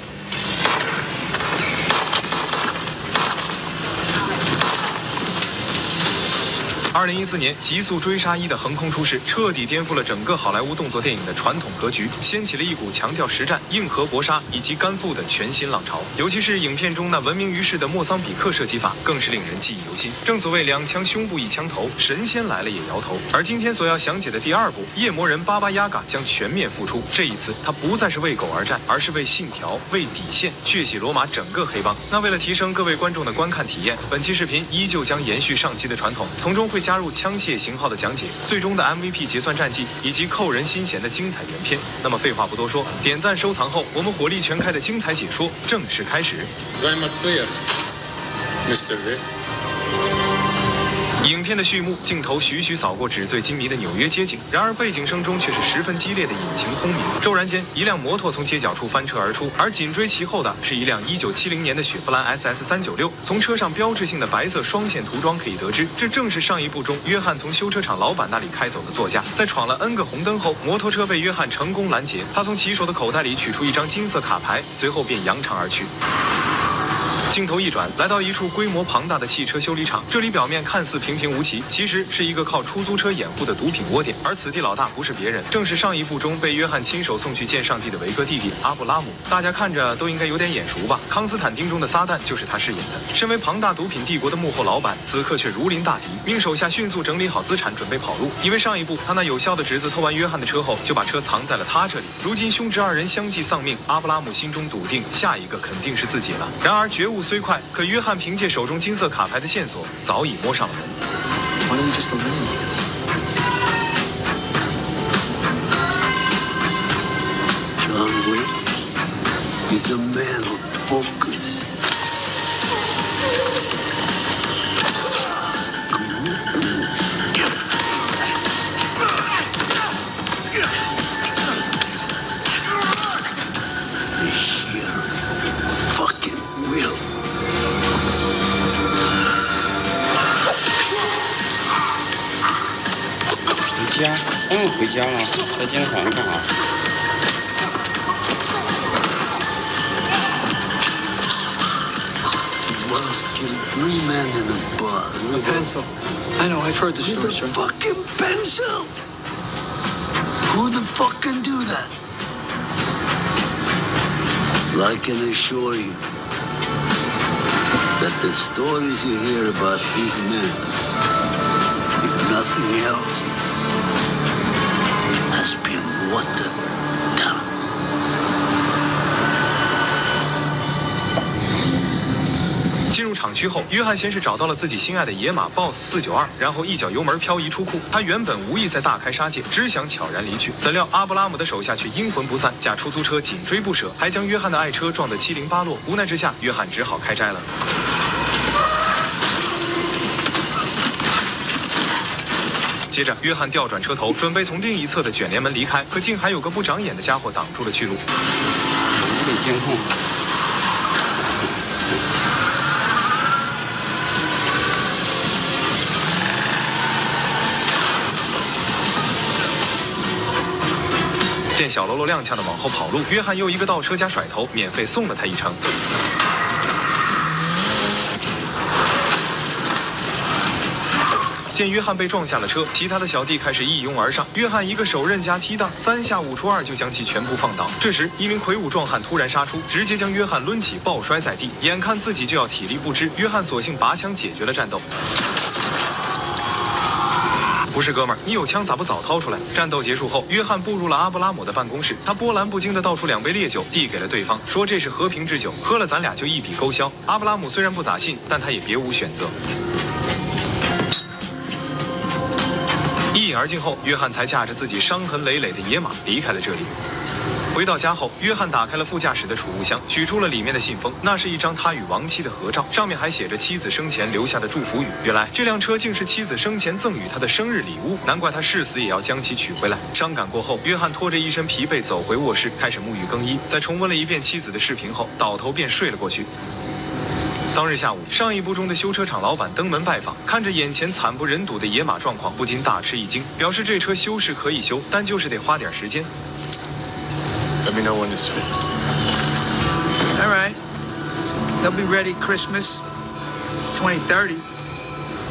2014年，《极速追杀1》的横空出世，彻底颠覆了整个好莱坞动作电影的传统格局，掀起了一股强调实战、硬核搏杀以及干腹的全新浪潮。尤其是影片中那闻名于世的莫桑比克射击法，更是令人记忆犹新。正所谓两枪胸部一枪头，神仙来了也摇头。而今天所要详解的第2部《夜魔人巴巴亚嘎》将全面复出，这一次他不再是为狗而战，而是为信条、为底线，血洗罗马整个黑帮。那为了提升各位观众的观看体验，本期视频依旧将延续上期的传统，从中会加入枪械型号的讲解、最终的 MVP 结算战绩以及扣人心弦的精彩原片。那么废话不多说，点赞收藏后，我们火力全开的精彩解说正式开始。影片的序幕，镜头徐徐扫过纸醉金迷的纽约街景，然而背景声中却是十分激烈的引擎轰鸣。骤然间，一辆摩托从街角处翻车而出，而紧追其后的是一辆1970年的雪佛兰 SS396。从车上标志性的白色双线涂装可以得知，这正是上一部中约翰从修车厂老板那里开走的座驾。在闯了 N 个红灯后，摩托车被约翰成功拦截，他从骑手的口袋里取出一张金色卡牌，随后便扬长而去。镜头一转，来到一处规模庞大的汽车修理厂。这里表面看似平平无奇，其实是一个靠出租车掩护的毒品窝点。而此地老大不是别人，正是上一部中被约翰亲手送去见上帝的维格弟弟阿布拉姆。大家看着都应该有点眼熟吧？康斯坦丁中的撒旦就是他饰演的。身为庞大毒品帝国的幕后老板，此刻却如临大敌，命手下迅速整理好资产，准备跑路。因为上一部他那有效的侄子偷完约翰的车后，就把车藏在了他这里。如今兄侄二人相继丧命，阿布拉姆心中笃定，下一个肯定是自己了。然而觉悟虽快，可约翰凭借手中金色卡牌的线索，早已摸上了门。Why don't we just eliminate John Wick is a man of focus. The sheer fucking will. 回家？当然回家了，在健身房干啥？ Once killed 3 men in a bar. A pencil. I know, I've heard the story, With sir. a fucking pencil? Who the fuck can do that? I can assure you that the stories you hear about these men, if nothing else, has been watered down. 进入厂区区后，约翰先是找到了自己心爱的野马 BOSS 492，然后一脚油门漂移出库。他原本无意再大开杀戒，只想悄然离去，怎料阿布拉姆的手下却阴魂不散，驾出租车紧追不舍，还将约翰的爱车撞得七零八落。无奈之下，约翰只好开摘了。接着，约翰调转车头，准备从另一侧的卷帘门离开，可竟还有个不长眼的家伙挡住了去路。无理监控。见小喽啰踉跄的往后跑路，约翰又一个倒车加甩头，免费送了他一程。见约翰被撞下了车，其他的小弟开始一拥而上，约翰一个手刃加踢裆，3下5除2就将其全部放倒。这时，一名魁梧壮汉突然杀出，直接将约翰抡起，抱摔在地。眼看自己就要体力不支，约翰索性拔枪解决了战斗。不是哥们儿，你有枪咋不早掏出来？战斗结束后，约翰步入了阿布拉姆的办公室，他波澜不惊地倒出2杯烈酒，递给了对方，说这是和平之酒，喝了咱俩就一笔勾销。阿布拉姆虽然不咋信，但他也别无选择。一饮而尽后，约翰才驾着自己伤痕累累的野马离开了这里。回到家后，约翰打开了副驾驶的储物箱，取出了里面的信封，那是一张他与亡妻的合照，上面还写着妻子生前留下的祝福语。原来这辆车竟是妻子生前赠予他的生日礼物，难怪他誓死也要将其取回来。伤感过后，约翰拖着一身疲惫走回卧室，开始沐浴更衣，在重温了一遍妻子的视频后，倒头便睡了过去。当日下午，上一部中的修车厂老板登门拜访，看着眼前惨不忍睹的野马状况，不禁大吃一惊，表示这车修是可以修，但就是得花点时间。Let me know when it's fit. All right. They'll be ready Christmas 2030.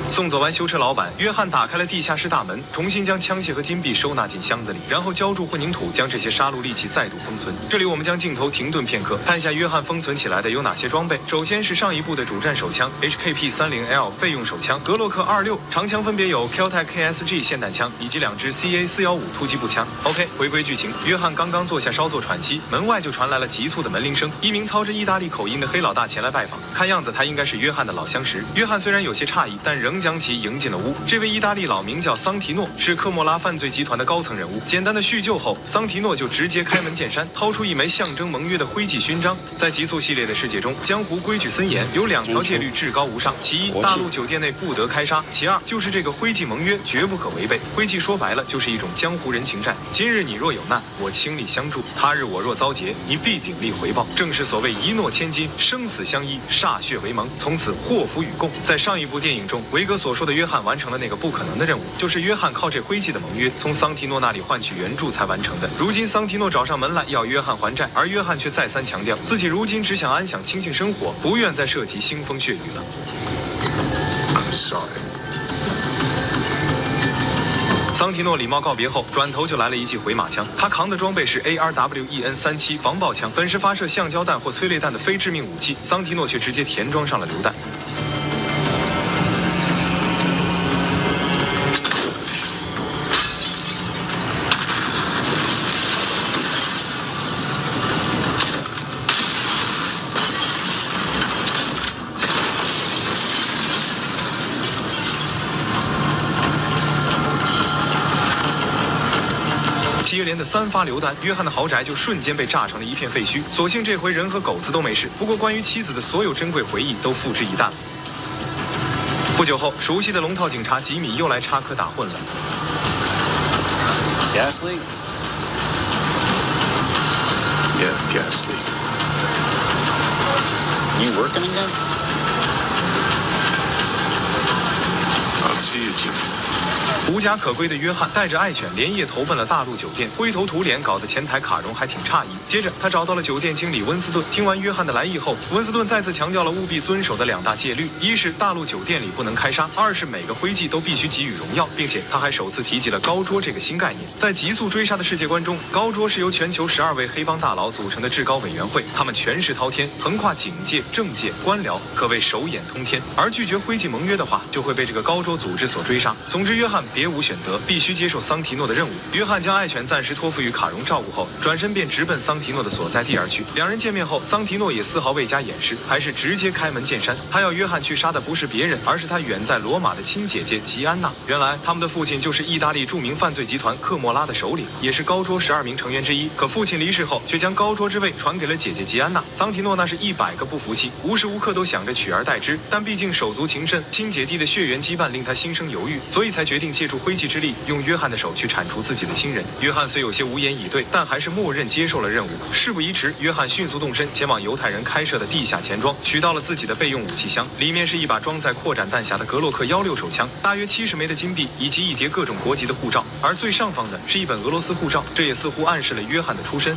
送走完修车老板，约翰打开了地下室大门，重新将枪械和金币收纳进箱子里，然后浇筑混凝土，将这些杀戮利器再度封存。这里我们将镜头停顿片刻，看一下约翰封存起来的有哪些装备。首先是上一部的主战手枪 HKP30L 备用手枪，格洛克26长枪分别有 Keltec KSG 霰弹枪以及2支 CA415突击步枪。OK， 回归剧情，约翰刚刚坐下稍作喘息，门外就传来了急促的门铃声，一名操着意大利口音的黑老大前来拜访，看样子他应该是约翰的老相识。约翰虽然有些诧异，但仍将其迎进了屋。这位意大利佬名叫桑提诺，是科莫拉犯罪集团的高层人物。简单的叙旧后，桑提诺就直接开门见山，掏出一枚象征盟约的徽记勋章。在极速系列的世界中，江湖规矩森严，有2条戒律至高无上。其一，大陆酒店内不得开杀；其二，就是这个徽记盟约绝不可违背。徽记说白了就是一种江湖人情债。今日你若有难，我倾力相助；他日我若遭劫，你必鼎力回报。正是所谓一诺千金，生死相依，歃血为盟，从此祸福与共。在上一部电影中，维格所说的约翰完成了那个不可能的任务，就是约翰靠这徽记的盟约从桑提诺那里换取援助才完成的。如今桑提诺找上门来要约翰还债，而约翰却再三强调自己如今只想安享清静生活，不愿再涉及腥风血雨了。 I'm sorry. 桑提诺礼貌告别后，转头就来了一记回马枪。他扛的装备是 ARWEN37防爆枪，本是发射橡胶弹或催泪弹的非致命武器，桑提诺却直接填装上了榴弹。 接连的3发榴弹，约翰的豪宅就瞬间被炸成了一片废墟。所幸这回人和狗子都没事，不过关于妻子的所有珍贵回忆都付之一旦了。不久后，熟悉的龙套警察吉米又来插科打诨了。Gas leak? Yeah, gas leak. You working again? I'll see you, Jimmy. 无家可归的约翰带着爱犬连夜投奔了大陆酒店，灰头土脸，搞得前台卡戎还挺诧异。接着，他找到了酒店经理温斯顿。听完约翰的来意后，温斯顿再次强调了务必遵守的2大戒律：一是大陆酒店里不能开杀；二是每个徽记都必须给予荣耀，并且他还首次提及了高桌这个新概念。在急速追杀的世界观中，高桌是由全球12位黑帮大佬组成的至高委员会，他们权势滔天，横跨警界、政界、官僚，可谓手眼通天。而拒绝徽记盟约的话，就会被这个高桌组织所追杀。总之，约翰别无选择，必须接受桑提诺的任务。约翰将爱犬暂时托付于卡戎照顾后，转身便直奔桑提诺的所在地而去。两人见面后，桑提诺也丝毫未加掩饰，还是直接开门见山，他要约翰去杀的不是别人，而是他远在罗马的亲姐姐吉安娜。原来他们的父亲就是意大利著名犯罪集团克莫拉的首领，也是高桌12名成员之一。可父亲离世后，却将高桌之位传给了姐姐吉安娜。桑提诺那是100个不服气，无时无刻都想着取而代之，但毕竟手足情深，亲姐弟的血缘羁绊令他心生犹豫，所以才决定借助挥击之力，用约翰的手去铲除自己的亲人。约翰虽有些无言以对，但还是默认接受了任务。事不宜迟，约翰迅速动身，前往犹太人开设的地下钱庄，取到了自己的备用武器箱，里面是一把装载扩展弹匣的格洛克16手枪，大约70枚的金币，以及一叠各种国籍的护照，而最上方的是一本俄罗斯护照，这也似乎暗示了约翰的出身。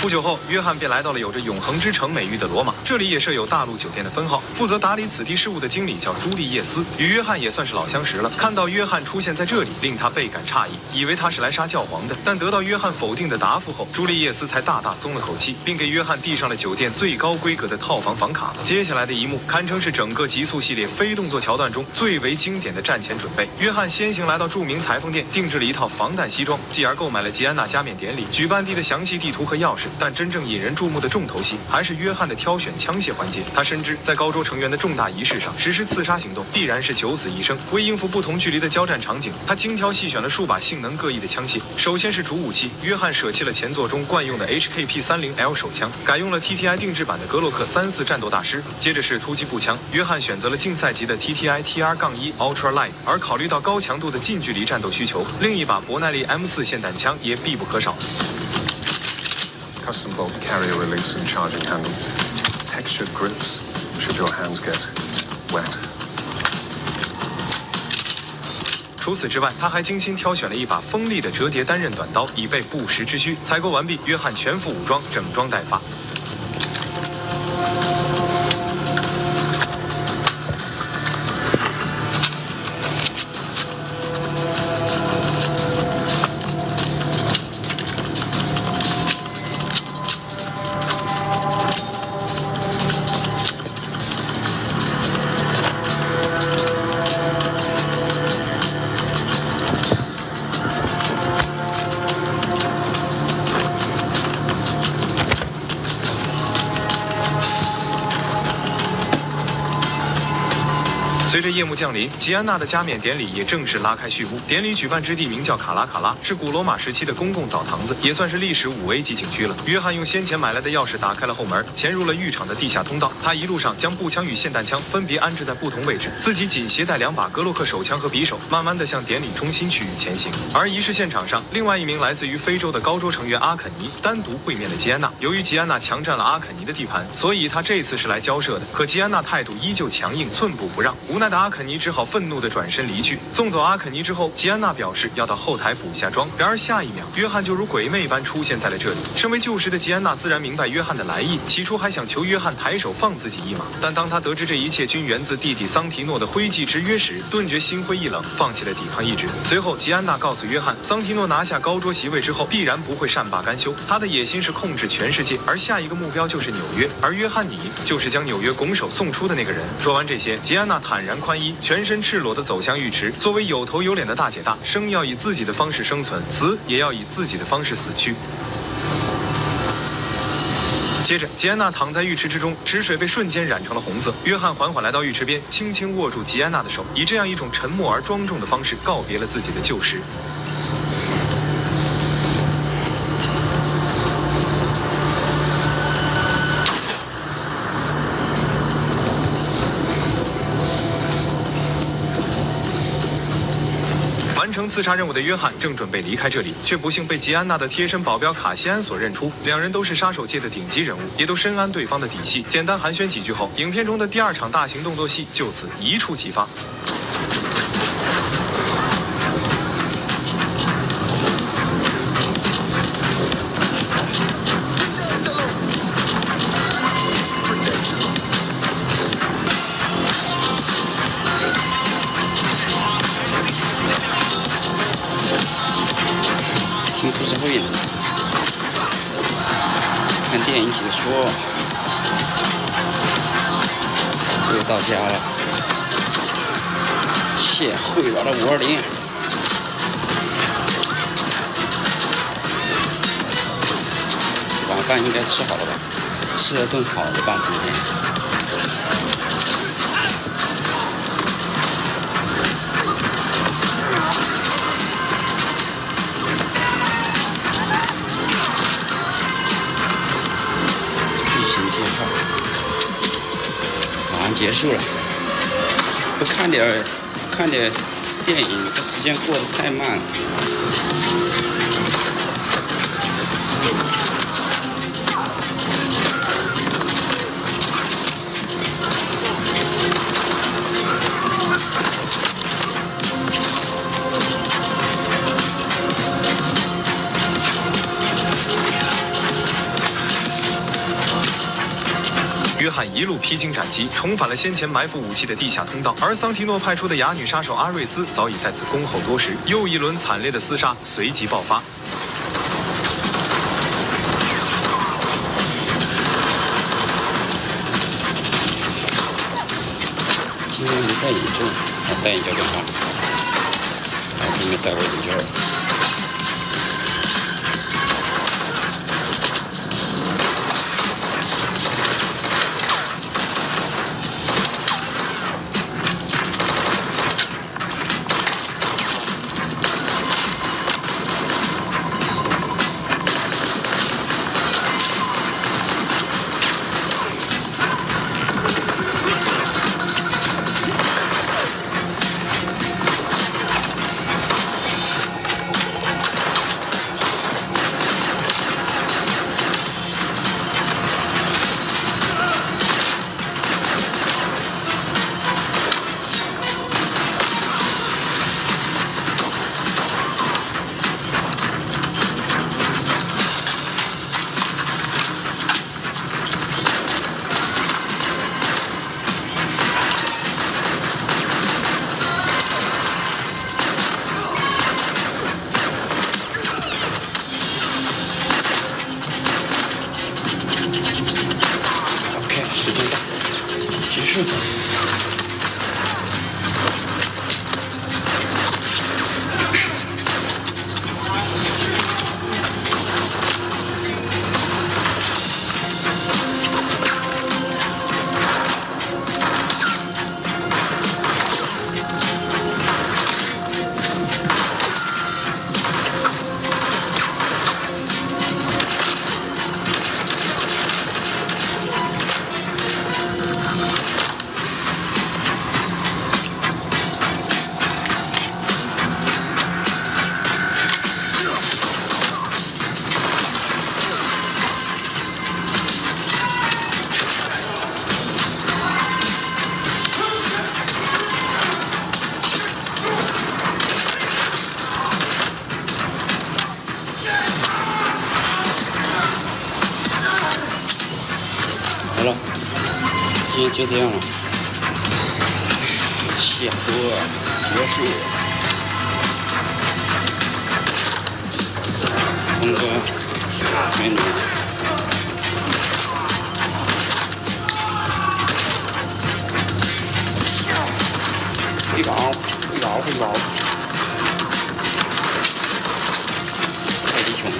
不久后，约翰便来到了有着永恒之城美誉的罗马，这里也设有大陆酒店的分号。负责打理此地事务的经理叫朱利叶斯，与约翰也算是老相识了。看到约翰出现在这里，令他倍感诧异，以为他是来杀教皇的。但得到约翰否定的答复后，朱利叶斯才大大松了口气，并给约翰递上了酒店最高规格的套房房卡。接下来的一幕堪称是整个极速系列非动作桥段中最为经典的战前准备。约翰先行来到著名裁缝店，定制了一套防弹西装，继而购买了吉安娜加冕典礼举办地的详细地图和钥匙。但真正引人注目的重头戏还是约翰的挑选枪械环节。他深知在高桌成员的重大仪式上实施刺杀行动必然是九死一生，为应付不同距离的交战场景，他精挑细选了数把性能各异的枪械。首先是主武器，约翰舍弃了前作中惯用的 HKP30L 手枪，改用了 TTI 定制版的格洛克34战斗大师。接着是突击步枪，约翰选择了竞赛级的 TTI TR-1 Ultra Light， 而考虑到高强度的近距离战斗需求，另一把伯奈利 M4 霰弹枪也必不可少。Custom bolt carrier release and charging handle. Textured grips should your hands get wet. 除此之外，他还精心挑选了一把锋利的折叠单刃短刀，以备不时之需。采购完毕，约翰全副武装，整装待发。随着夜幕降临，吉安娜的加冕典礼也正式拉开序幕。典礼举办之地名叫卡拉卡拉，是古罗马时期的公共澡堂子，也算是历史5A 级景区了。约翰用先前买来的钥匙打开了后门，潜入了浴场的地下通道。他一路上将步枪与霰弹枪分别安置在不同位置，自己仅携带2把格洛克手枪和匕首，慢慢地向典礼中心区域前行。而仪式现场上，另外一名来自于非洲的高桌成员阿肯尼单独会面了吉安娜。由于吉安娜强占了阿肯尼的地盘，所以他这次是来交涉的。可吉安娜态度依旧强硬，寸步不让。无奈的阿肯尼只好愤怒地转身离去。送走阿肯尼之后，吉安娜表示要到后台补下妆。然而下一秒，约翰就如鬼魅般出现在了这里。身为旧时的吉安娜自然明白约翰的来意，起初还想求约翰抬手放自己一马，但当他得知这一切均源自弟弟桑提诺的徽记之约时，顿觉心灰意冷，放弃了抵抗意志。随后，吉安娜告诉约翰，桑提诺拿下高桌席位之后，必然不会善罢甘休，他的野心是控制全世界，而下一个目标就是纽约，而约翰你就是将纽约拱手送出的那个人。说完这些，吉安娜坦然宽衣，全身赤裸地走向浴池。作为有头有脸的大姐大，生要以自己的方式生存，死也要以自己的方式死去。接着，吉安娜躺在浴池之中，池水被瞬间染成了红色。约翰缓缓来到浴池边，轻轻握住吉安娜的手，以这样一种沉默而庄重的方式告别了自己的旧时。完成刺杀任务的约翰正准备离开这里，却不幸被吉安娜的贴身保镖卡西安所认出。两人都是杀手界的顶级人物，也都深谙对方的底细。简单寒暄几句后，影片中的第2场大型动作戏就此一触即发。听故事会呢，看电影解说，又到家了。谢汇软的520。晚饭应该吃好了吧？吃了顿好的吧今天。马上结束了，不看点电影，这时间过得太慢了。约翰一路披荆斩棘，重返了先前埋伏武器的地下通道，而桑提诺派出的哑女杀手阿瑞斯早已在此恭候多时。又一轮惨烈的厮杀随即爆发。今天没戴眼镜，戴眼镜干啥？今天戴我眼镜。时间到，结束。好了，今天就这样了，下播结束。峰哥，美女，汇报，太低穷了。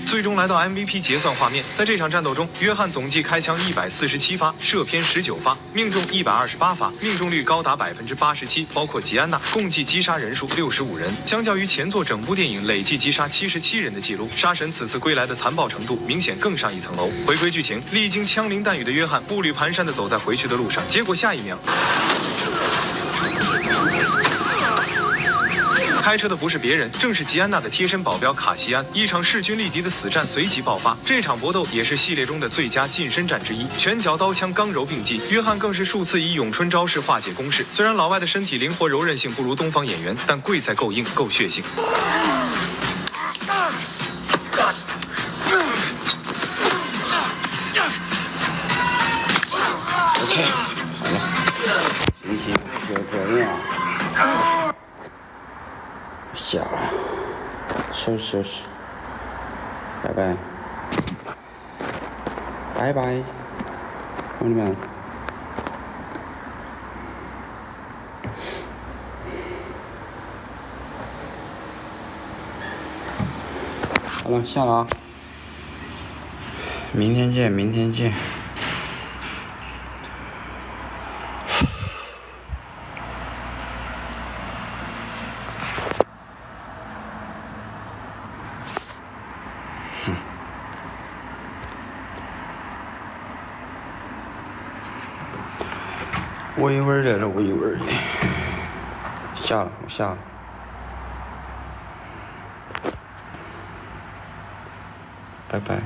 最终来到 MVP 结算画面，在这场战斗中，约翰总计开枪147发，射偏19发，命中128发，命中率高达87%，包括吉安娜，共计击杀人数65人。相较于前作整部电影累计击杀77人的记录，杀神此次归来的残暴程度明显更上一层楼。回归剧情，历经枪林弹雨的约翰步履蹒跚地走在回去的路上，结果下一秒。开车的不是别人，正是吉安娜的贴身保镖卡西安。一场势均力敌的死战随即爆发，这场搏斗也是系列中的最佳近身战之一，拳脚刀枪刚柔并济。约翰更是数次以咏春招式化解攻势。虽然老外的身体灵活柔韧性不如东方演员，但贵在够硬够血性。好了，行，就这样。下了，收拾，拜拜，拜拜，兄弟们。好了，下了啊，明天见。微微的，下了，我下了，拜拜。